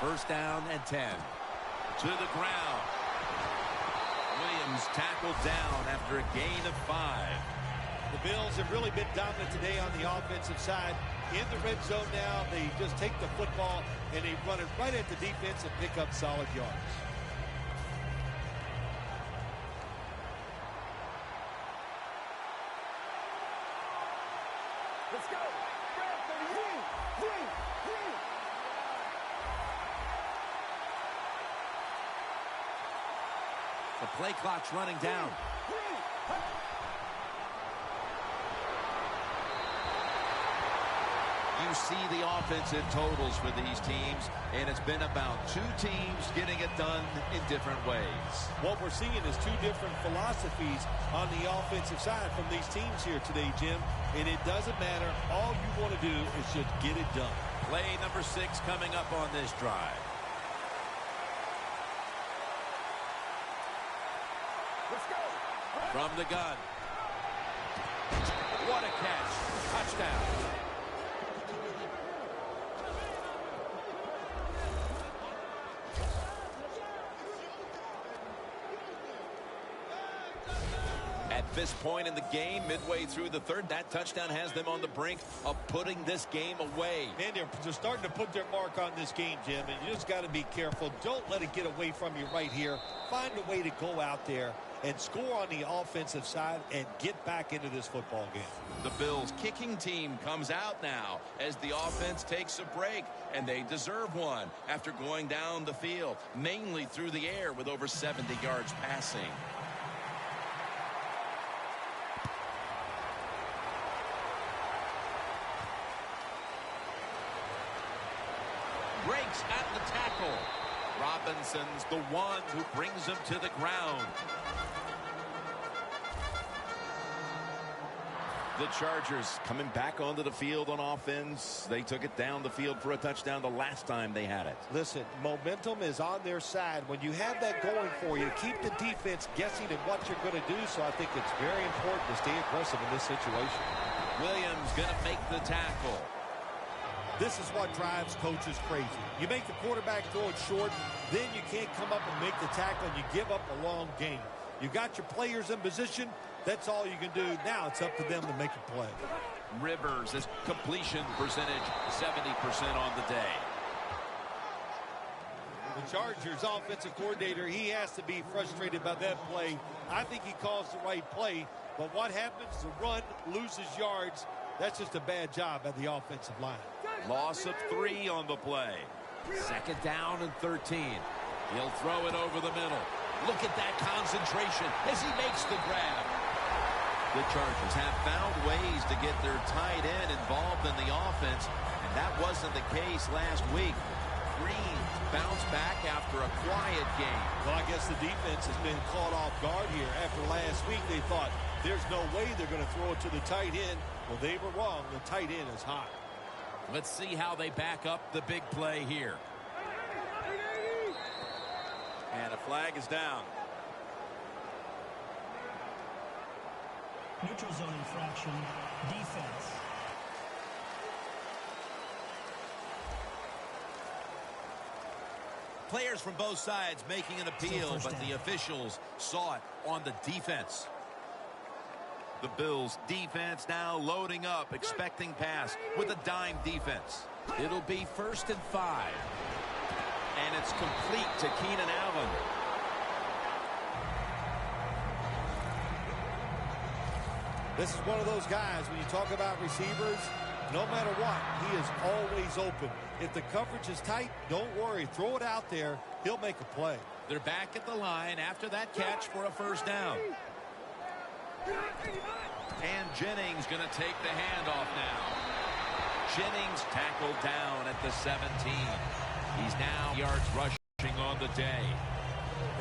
Speaker 3: First down and 10.
Speaker 2: To the ground. Williams tackled down after a gain of 5.
Speaker 4: The Bills have really been dominant today on the offensive side. In the red zone now, they just take the football and they run it right at the defense and pick up solid yards.
Speaker 6: Let's go.
Speaker 3: The play clock's running down.
Speaker 2: You see the offensive totals for these teams, and it's been about 2 teams getting it done in different ways.
Speaker 4: What we're seeing is 2 different philosophies on the offensive side from these teams here today, Jim. And it doesn't matter. All you want to do is just get it done.
Speaker 3: Play number 6 coming up on this drive.
Speaker 6: Let's go.
Speaker 3: From the gun. What a catch. Touchdown. At this point in the game, midway through the third, that touchdown has them on the brink of putting this game away.
Speaker 4: Man, they're starting to put their mark on this game, Jim, and you just got to be careful. Don't let it get away from you right here. Find a way to go out there and score on the offensive side and get back into this football game.
Speaker 2: The Bills kicking team comes out now as the offense takes a break, and they deserve one after going down the field, mainly through the air with over 70 yards passing. Breaks at the tackle. Robinson's the one who brings him to the ground. The Chargers coming back onto the field on offense. They took it down the field for a touchdown the last time they had it.
Speaker 4: Listen, momentum is on their side. When you have that going for you, keep the defense guessing at what you're going to do. So I think it's very important to stay aggressive in this situation.
Speaker 2: Williams going to make the tackle.
Speaker 4: This is what drives coaches crazy. You make the quarterback throw it short, then you can't come up and make the tackle, and you give up a long game. You got your players in position. That's all you can do. Now it's up to them to make a play.
Speaker 2: Rivers, his completion percentage 70% on the day.
Speaker 4: The Chargers offensive coordinator, he has to be frustrated by that play. I think he calls the right play, but what happens? The run loses yards. That's just a bad job at the offensive line.
Speaker 2: Loss of 3 on the play.
Speaker 3: Second down and 13. He'll throw it over the middle. Look at that concentration as he makes the grab.
Speaker 2: The Chargers have found ways to get their tight end involved in the offense, and that wasn't the case last week. Green bounced back after a quiet game.
Speaker 4: Well, I guess the defense has been caught off guard here. After last week, they thought there's no way they're going to throw it to the tight end. Well, they were wrong. The tight end is hot.
Speaker 3: Let's see how they back up the big play here.
Speaker 2: And a flag is down.
Speaker 5: Neutral zone infraction. Defense.
Speaker 3: Players from both sides making an appeal, but the officials saw it on the defense.
Speaker 2: The Bills defense now loading up, expecting pass with a dime defense.
Speaker 3: It'll be 1st and 5.
Speaker 2: And it's complete to Keenan Allen.
Speaker 4: This is one of those guys, when you talk about receivers, no matter what, he is always open. If the coverage is tight, don't worry. Throw it out there. He'll make a play.
Speaker 3: They're back at the line after that catch for a first down. And Jennings going to take the handoff now. Jennings tackled down at the 17. He's now yards rushing on the day.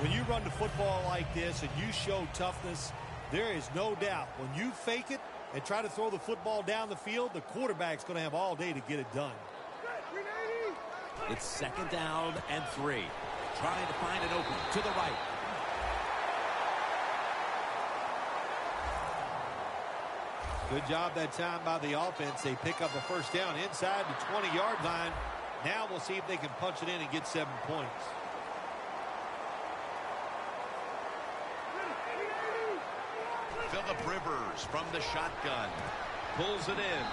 Speaker 4: When you run the football like this and you show toughness, there is no doubt when you fake it and try to throw the football down the field, the quarterback's going to have all day to get it done.
Speaker 3: It's 2nd down and 3. Trying to find an open to the right.
Speaker 4: Good job that time by the offense. They pick up a first down inside the 20-yard line. Now we'll see if they can punch it in and get 7 points.
Speaker 2: Phillip Rivers from the shotgun. Pulls it in.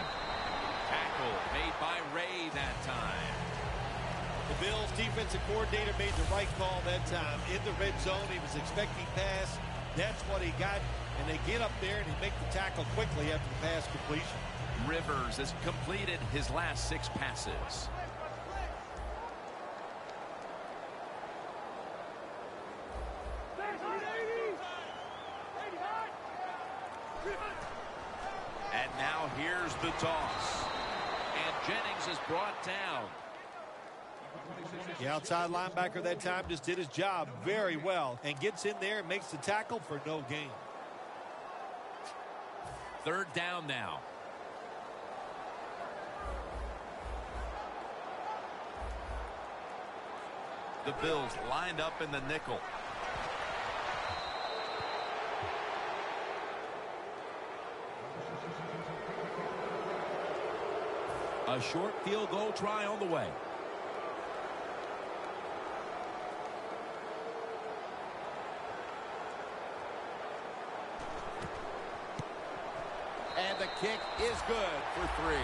Speaker 2: Tackle made by Ray that time.
Speaker 4: The Bills defensive coordinator made the right call that time. In the red zone, he was expecting pass. That's what he got. And they get up there and he make the tackle quickly after the pass completion.
Speaker 3: Rivers has completed his last 6 passes. And now here's the toss. And Jennings is brought down.
Speaker 4: The outside linebacker that time just did his job very well and gets in there and makes the tackle for no gain.
Speaker 3: 3rd down now.
Speaker 2: The Bills lined up in the nickel.
Speaker 3: A short field goal try on the way.
Speaker 2: And the kick is good for 3.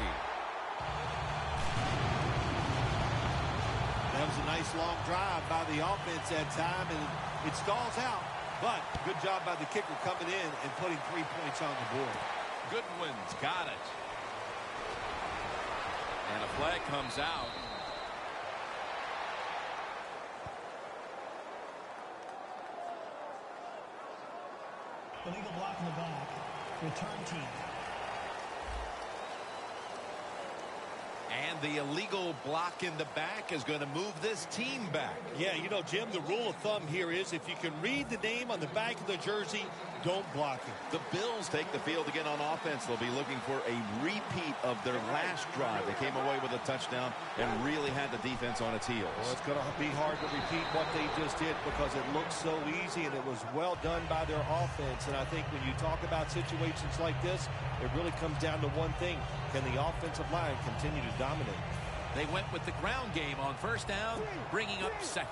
Speaker 4: That was a nice long drive by the offense that time, and it stalls out. But good job by the kicker coming in and putting 3 points on the board.
Speaker 2: Goodwin's got it. And a flag comes out.
Speaker 5: Illegal block in the back. Return team.
Speaker 2: And the illegal block in the back is going to move this team back.
Speaker 4: Yeah, you know, Jim, the rule of thumb here is if you can read the name on the back of the jersey, don't block it.
Speaker 2: The Bills take the field again on offense. They'll be looking for a repeat of their last drive. They came away with a touchdown and really had the defense on its heels.
Speaker 4: Well, it's going to be hard to repeat what they just did because it looks so easy and it was well done by their offense. And I think when you talk about situations like this, it really comes down to one thing. Can the offensive line continue to dominate?
Speaker 3: They went with the ground game on 1st down, bringing up 2nd.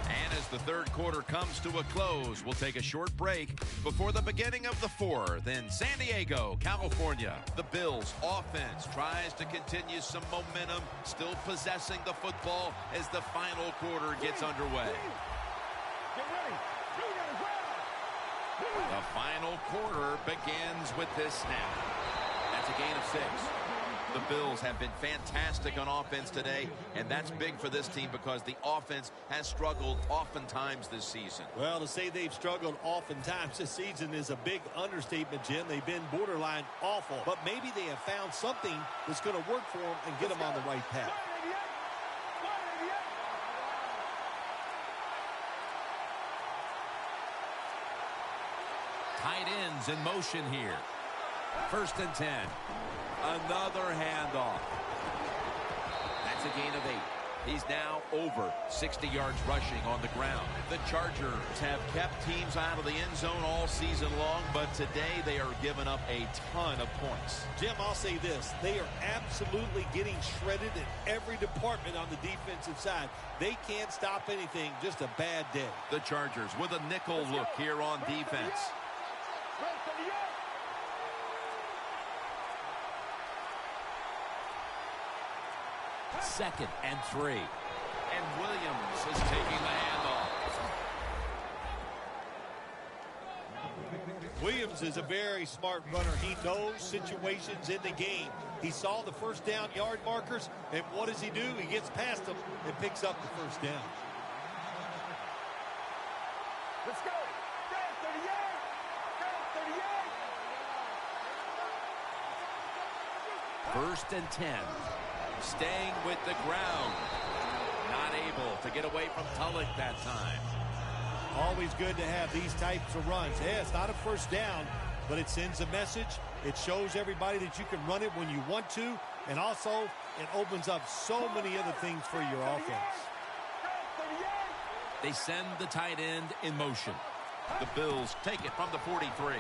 Speaker 2: And as the 3rd quarter comes to a close, we'll take a short break before the beginning of the 4th in San Diego, California. The Bills offense tries to continue some momentum, still possessing the football as the final quarter gets underway. The final quarter begins with this snap. That's a gain of 6. The Bills have been fantastic on offense today, and that's big for this team because the offense has struggled oftentimes this season.
Speaker 4: Well, to say they've struggled oftentimes this season is a big understatement, Jim. They've been borderline awful, but maybe they have found something that's going to work for them and get them on the right path.
Speaker 3: Tight ends in motion here. 1st and 10. Another handoff. That's a gain of 8. He's now over 60 yards rushing on the ground. The Chargers have kept teams out of the end zone all season long, but today they are giving up a ton of points.
Speaker 4: Jim, I'll say this. They are absolutely getting shredded in every department on the defensive side. They can't stop anything, just a bad day.
Speaker 2: The Chargers with a nickel look here on defense.
Speaker 3: 2nd and 3.
Speaker 2: And Williams is taking the handoff.
Speaker 4: Williams is a very smart runner. He knows situations in the game He saw the first down yard markers, and what does he do? He gets past them and picks up the first down.
Speaker 6: Let's go. Down 38. Down 38.
Speaker 3: First and 10. Staying with the ground. Not able to get away from Tulloch that time.
Speaker 4: Always good to have these types of runs. Yeah, it's not a first down, but it sends a message. It shows everybody that you can run it when you want to, and also it opens up so many other things for your offense.
Speaker 3: They send the tight end in motion.
Speaker 2: The Bills take it from the 43.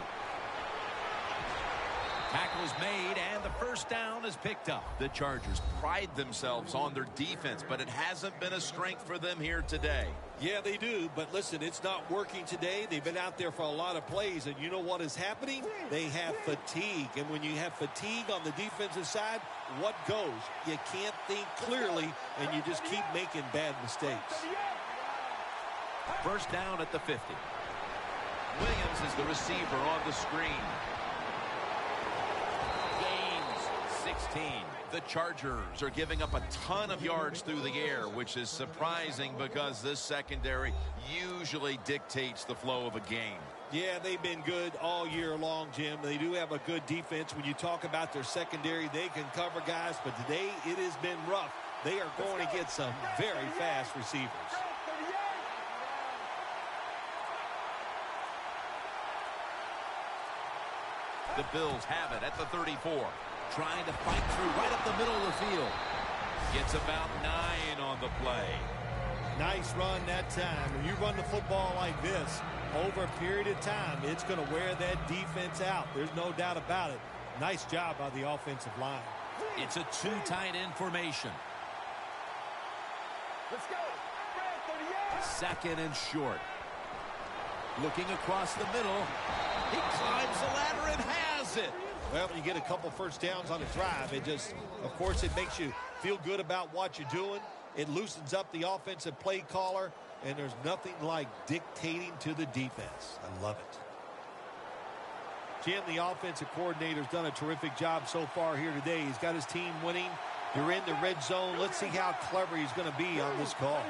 Speaker 3: Tackle's made, and the first down is picked up.
Speaker 2: The Chargers pride themselves on their defense, but it hasn't been a strength for them here today.
Speaker 4: Yeah, they do, but listen, it's not working today. They've been out there for a lot of plays, and you know what is happening? They have fatigue, and when you have fatigue on the defensive side, what goes? You can't think clearly, and you just keep making bad mistakes.
Speaker 3: First down at the 50.
Speaker 2: Williams is the receiver on the screen.
Speaker 3: 16.
Speaker 2: The Chargers are giving up a ton of yards through the air, which is surprising because this secondary usually dictates the flow of a game.
Speaker 4: Yeah, they've been good all year long, Jim. They do have a good defense. When you talk about their secondary, they can cover guys, but today it has been rough. They are going to get some very fast receivers.
Speaker 2: The Bills have it at the 34.
Speaker 3: Trying to fight through right up the middle of the field.
Speaker 2: Gets about 9 on the play.
Speaker 4: Nice run that time. When you run the football like this, over a period of time, it's going to wear that defense out. There's no doubt about it. Nice job by the offensive line.
Speaker 3: It's a two tight end formation.
Speaker 6: Let's go.
Speaker 3: 2nd and short. Looking across the middle.
Speaker 2: He climbs the ladder and has it.
Speaker 4: Well, you get a couple first downs on a drive. It just, of course, it makes you feel good about what you're doing. It loosens up the offensive play caller, and there's nothing like dictating to the defense. I love it. Jim, the offensive coordinator's done a terrific job so far here today. He's got his team winning. They're in the red zone. Let's see how clever he's going to be on this call.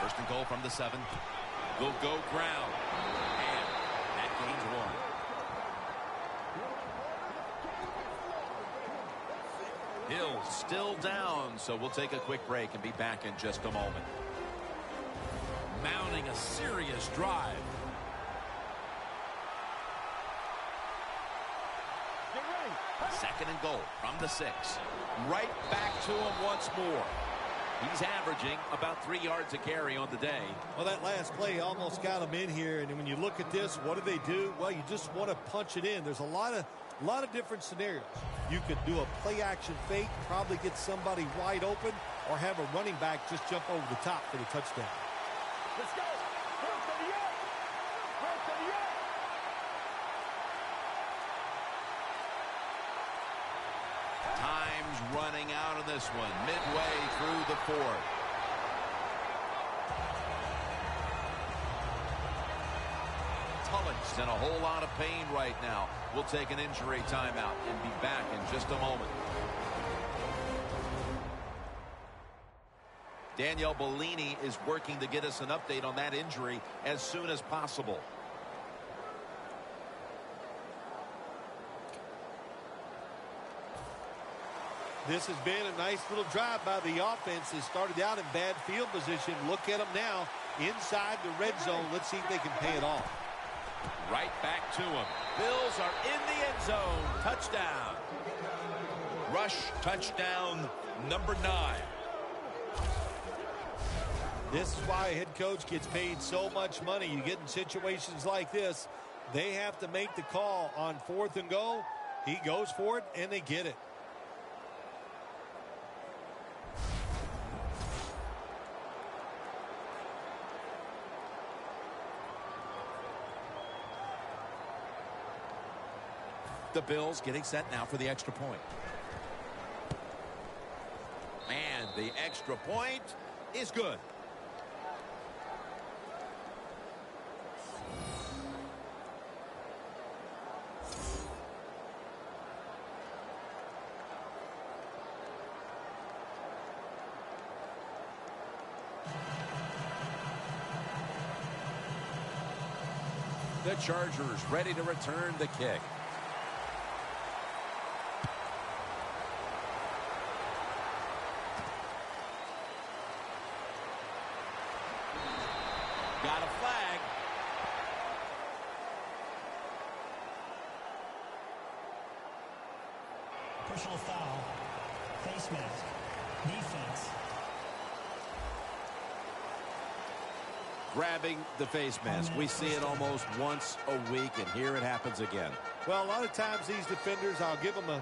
Speaker 3: First and goal from the 7.
Speaker 2: They'll go ground.
Speaker 3: And that gains 1.
Speaker 2: Hill still down, so we'll take a quick break and be back in just a moment.
Speaker 3: Mounting a serious drive.
Speaker 6: Get ready.
Speaker 3: 2nd and goal from the 6.
Speaker 2: Right back to him once more.
Speaker 3: He's averaging about 3 yards a carry on the day.
Speaker 4: Well, that last play almost got him in here, and when you look at this, what do? Well, you just want to punch it in. There's a lot of different scenarios. You could do a play action fake, probably get somebody wide open, or have a running back just jump over the top for the touchdown.
Speaker 6: Let's go. 138. 138.
Speaker 2: Time's running out of this one, midway through the 4th. Tulloch's in a whole lot of pain right now. We'll take an injury timeout and be back in just a moment. Danielle Bellini is working to get us an update on that injury as soon as possible.
Speaker 4: This has been a nice little drive by the offense. It started out in bad field position. Look at them now inside the red zone. Let's see if they can pay it off.
Speaker 3: Right back to him. Bills are in the end zone. Touchdown.
Speaker 2: Rush touchdown number 9.
Speaker 4: This is why a head coach gets paid so much money. You get in situations like this, they have to make the call on 4th and goal. He goes for it, and they get it.
Speaker 3: The Bills getting set now for the extra point.
Speaker 2: And the extra point is good.
Speaker 3: The Chargers ready to return the kick. Got a flag.
Speaker 5: Personal foul. Face mask. Defense.
Speaker 3: Grabbing the face mask. We see it almost once a week, and here it happens again.
Speaker 4: Well, a lot of times these defenders, I'll give them a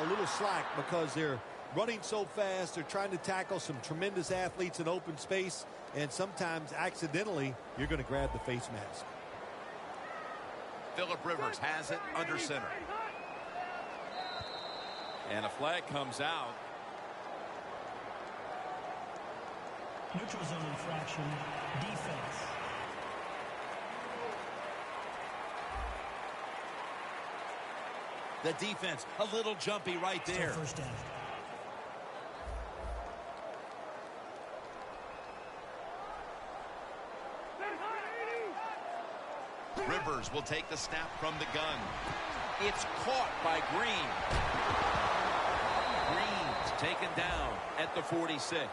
Speaker 4: little slack because they're running so fast. They're trying to tackle some tremendous athletes in open space, and sometimes accidentally you're going to grab the face mask.
Speaker 2: Phillip Rivers has it under center.
Speaker 3: And a flag comes out.
Speaker 5: Neutral zone infraction. Defense.
Speaker 3: The defense, a little jumpy right there.
Speaker 5: Still first down.
Speaker 2: Rivers will take the snap from the gun.
Speaker 3: It's caught by Green. Green's taken down at the 46.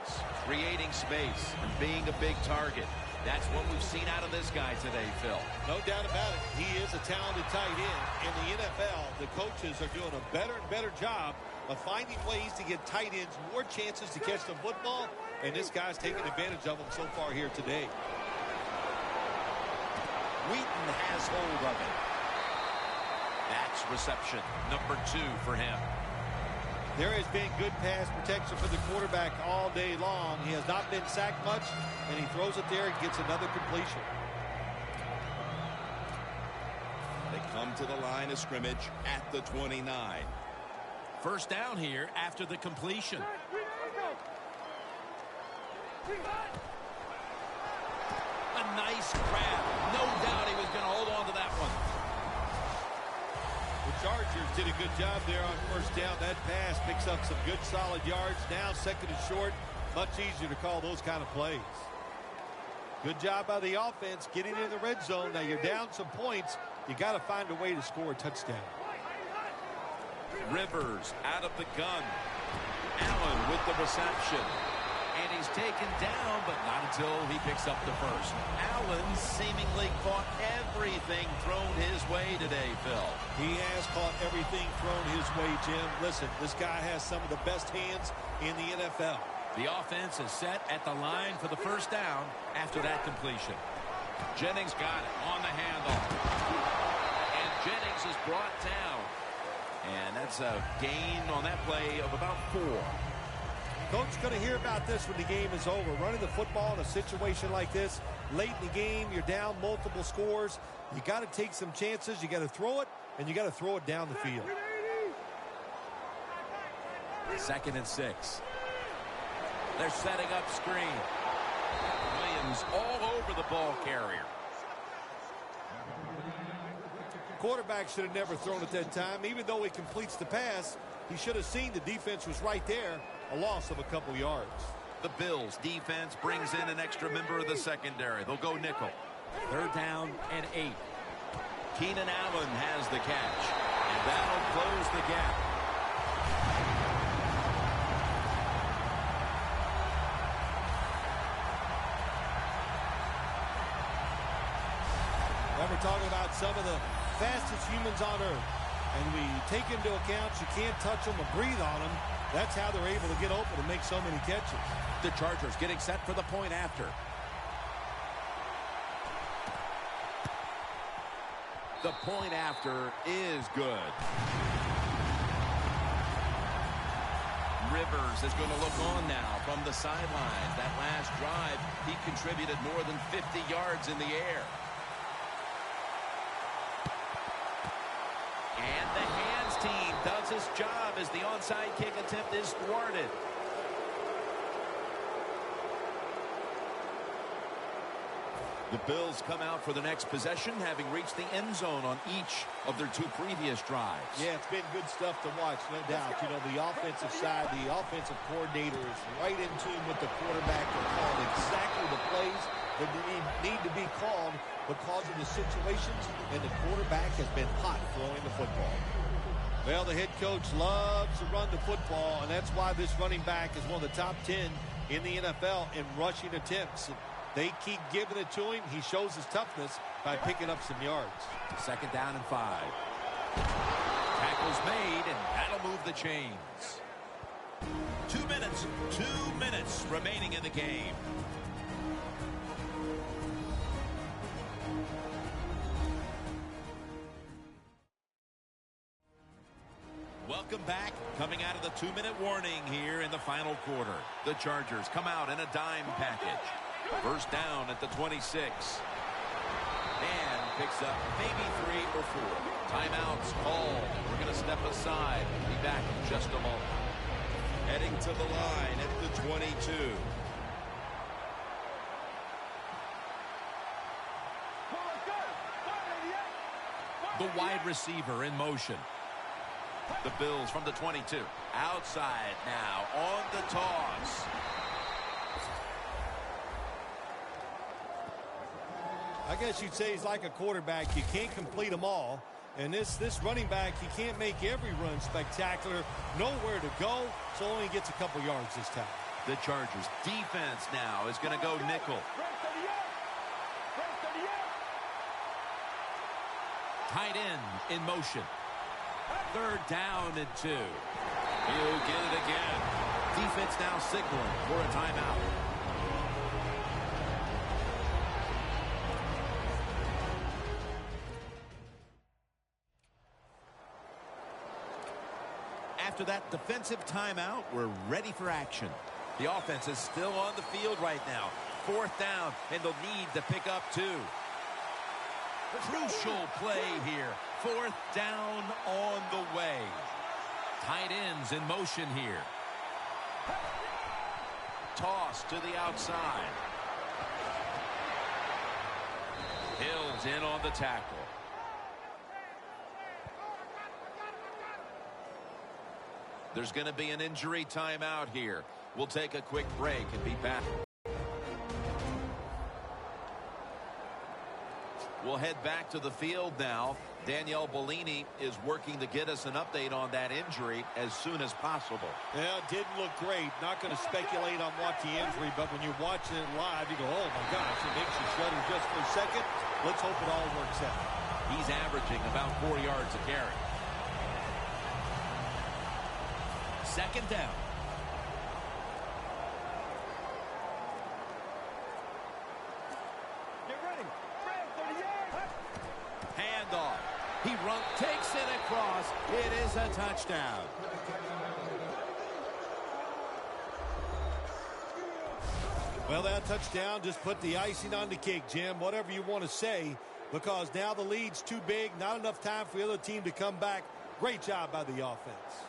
Speaker 2: Creating space and being a big target. That's what we've seen out of this guy today, Phil.
Speaker 4: No doubt about it. He is a talented tight end. In the NFL, the coaches are doing a better and better job of finding ways to get tight ends more chances to catch the football, and this guy's taking advantage of them so far here today.
Speaker 2: Wheaton has hold of it. That's reception number 2 for him.
Speaker 4: There has been good pass protection for the quarterback all day long. He has not been sacked much, and he throws it there and gets another completion.
Speaker 2: They come to the line of scrimmage at the 29.
Speaker 3: First down here after the completion. A nice grab. No doubt he was going to hold on to that one.
Speaker 4: The Chargers did a good job there on first down. That pass picks up some good solid yards. Now second and short. Much easier to call those kind of plays. Good job by the offense getting in the red zone. Now you're down some points. You got to find a way to score a touchdown.
Speaker 3: Rivers out of the gun. Allen with the reception. And he's taken down, but not until he picks up the first.
Speaker 2: Allen seemingly caught everything thrown his way today, Phil.
Speaker 4: He has caught everything thrown his way, Jim. Listen, this guy has some of the best hands in the NFL.
Speaker 3: The offense is set at the line for the first down after that completion. Jennings got it on the handoff. And Jennings is brought down. And that's a gain on that play of about 4.
Speaker 4: Coach is going to hear about this when the game is over. Running the football in a situation like this, late in the game, you're down multiple scores. You got to take some chances. You got to throw it, and you got to throw it down the field.
Speaker 3: 2nd and 6. They're setting up screen. Williams all over the ball carrier.
Speaker 4: Quarterback should have never thrown it that time. Even though he completes the pass, he should have seen the defense was right there. A loss of a couple yards.
Speaker 2: The Bills defense brings in an extra member of the secondary. They'll go nickel.
Speaker 3: 3rd down and 8.
Speaker 2: Keenan Allen has the catch. And that'll close the gap.
Speaker 4: We're talking about some of the fastest humans on earth. And we take into account you can't touch them or breathe on them. That's how they're able to get open and make so many catches.
Speaker 3: The Chargers getting set for the point after. The point after is good.
Speaker 2: Rivers is going to look on now from the sidelines. That last drive, he contributed more than 50 yards in the air. And the hands team does its job as the onside kick attempt is thwarted. The Bills come out for the next possession, having reached the end zone on each of their 2 previous drives.
Speaker 4: Yeah, it's been good stuff to watch, no doubt. You know, the offensive side, the offensive coordinator is right in tune with the quarterback. They're calling exactly the plays that need to be being called because of the situations, and the quarterback has been hot throwing the football. Well, the head coach loves to run the football, and that's why this running back is one of the top 10 in the NFL in rushing attempts. They keep giving it to him. He shows his toughness by picking up some yards.
Speaker 3: 2nd down and 5. Tackle's made, and that'll move the chains. 2 minutes remaining in the game. Welcome back. Coming out of the 2-minute warning here in the final quarter. The Chargers come out in a dime package. 1st down at the 26. And picks up maybe 3 or 4. Timeouts called. We're going to step aside. Be back in just a moment. Heading to the line at the 22. The wide receiver in motion. The Bills from the 22. Outside now on the toss.
Speaker 4: I guess you'd say he's like a quarterback. You can't complete them all. And this running back, he can't make every run spectacular. Nowhere to go, so only gets a couple yards this time.
Speaker 3: The Chargers defense now is going to go nickel. Tight end in motion. 3rd down and 2. He'll get it again. Defense now signaling for a timeout. After that defensive timeout, we're ready for action. The offense is still on the field right now. 4th down, and they'll need to pick up 2. Crucial play here. 4th down on the way. Tight ends in motion here. Toss to the outside. Hill's in on the tackle. There's going to be an injury timeout here. We'll take a quick break and be back. We'll head back to the field now. Danielle Bellini is working to get us an update on that injury as soon as possible.
Speaker 4: Yeah, it didn't look great. Not going to speculate on what the injury, but when you're watching it live, you go, oh my gosh, it makes you shudder just for a second. Let's hope it all works out.
Speaker 3: He's averaging about 4 yards a carry. 2nd down.
Speaker 6: Get ready. Red 38.
Speaker 3: Handoff. He takes it across. It is a touchdown.
Speaker 4: Well, that touchdown just put the icing on the cake, Jim, whatever you want to say, because now the lead's too big, not enough time for the other team to come back. Great job by the offense.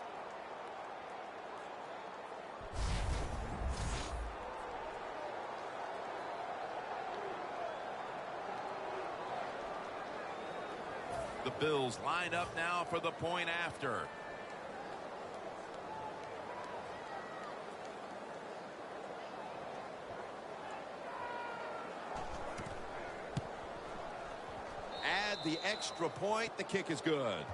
Speaker 3: The Bills line up now for the point after. Add the extra point. The kick is good.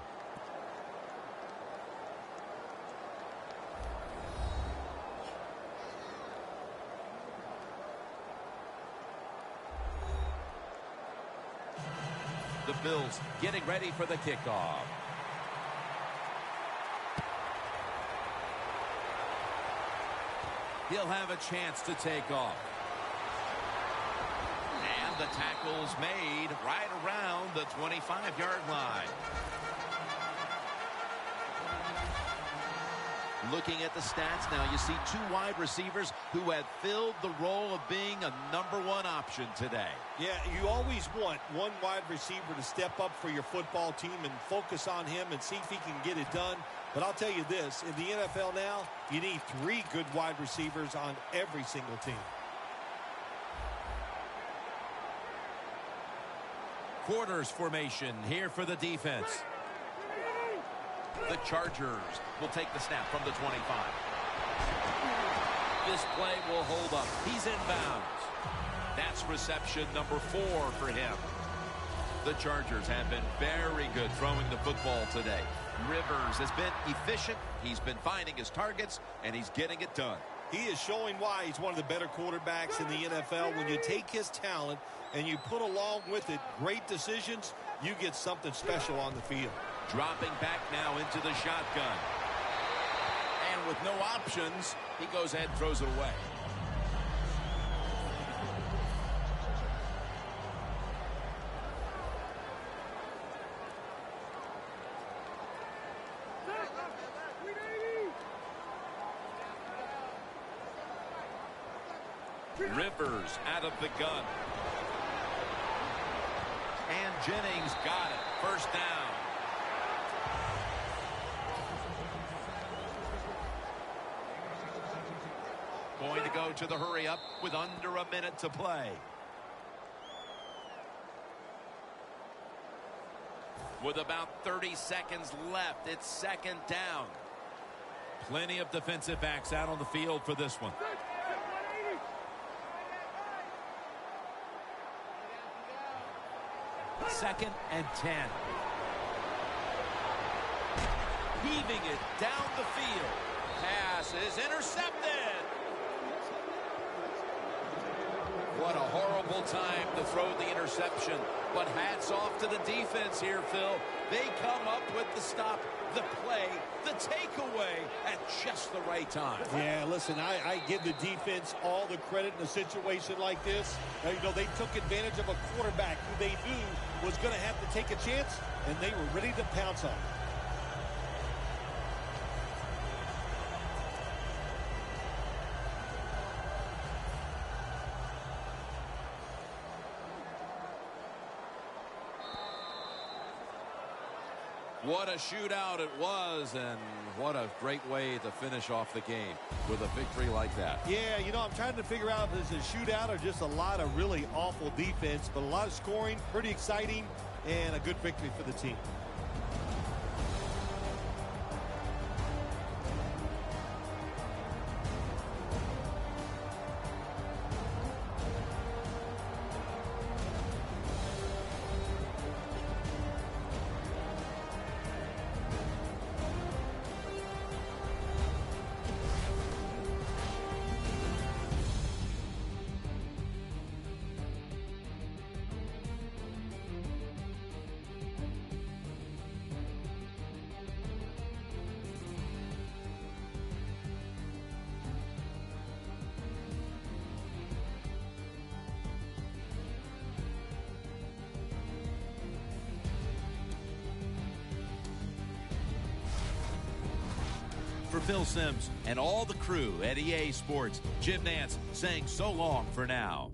Speaker 3: The Bills getting ready for the kickoff. He'll have a chance to take off. And the tackle's made right around the 25-yard line. Looking at the stats now, you see 2 wide receivers who have filled the role of being a #1 option today.
Speaker 4: Yeah, you always want one wide receiver to step up for your football team and focus on him and see if he can get it done. But I'll tell you this, in the NFL now, you need 3 good wide receivers on every single team.
Speaker 3: Quarters formation here for the defense. The Chargers will take the snap from the 25. This play will hold up. He's inbounds. That's reception number 4 for him. The Chargers have been very good throwing the football today. Rivers has been efficient. He's been finding his targets, and he's getting it done.
Speaker 4: He is showing why he's one of the better quarterbacks in the NFL. When you take his talent and you put along with it great decisions, you get something special on the field.
Speaker 3: Dropping back now into the shotgun. And with no options, he goes ahead and throws it away. Rivers out of the gun. And Jennings got it. First down. Going to go to the hurry up with under a minute to play. With about 30 seconds left, it's second down. Plenty of defensive backs out on the field for this one. Second and 10. Heaving it down the field. Pass is intercepted. What a horrible time to throw the interception. But hats off to the defense here, Phil. They come up with the stop, the play, the takeaway at just the right time.
Speaker 4: Yeah, listen, I give the defense all the credit in a situation like this. You know, they took advantage of a quarterback who they knew was going to have to take a chance, and they were ready to pounce on it.
Speaker 3: What a shootout it was, and what a great way to finish off the game with a victory like that.
Speaker 4: Yeah, you know, I'm trying to figure out if it's a shootout or just a lot of really awful defense, but a lot of scoring, pretty exciting, and a good victory for the team.
Speaker 3: For Phil Simms and all the crew at EA Sports, Jim Nantz saying so long for now.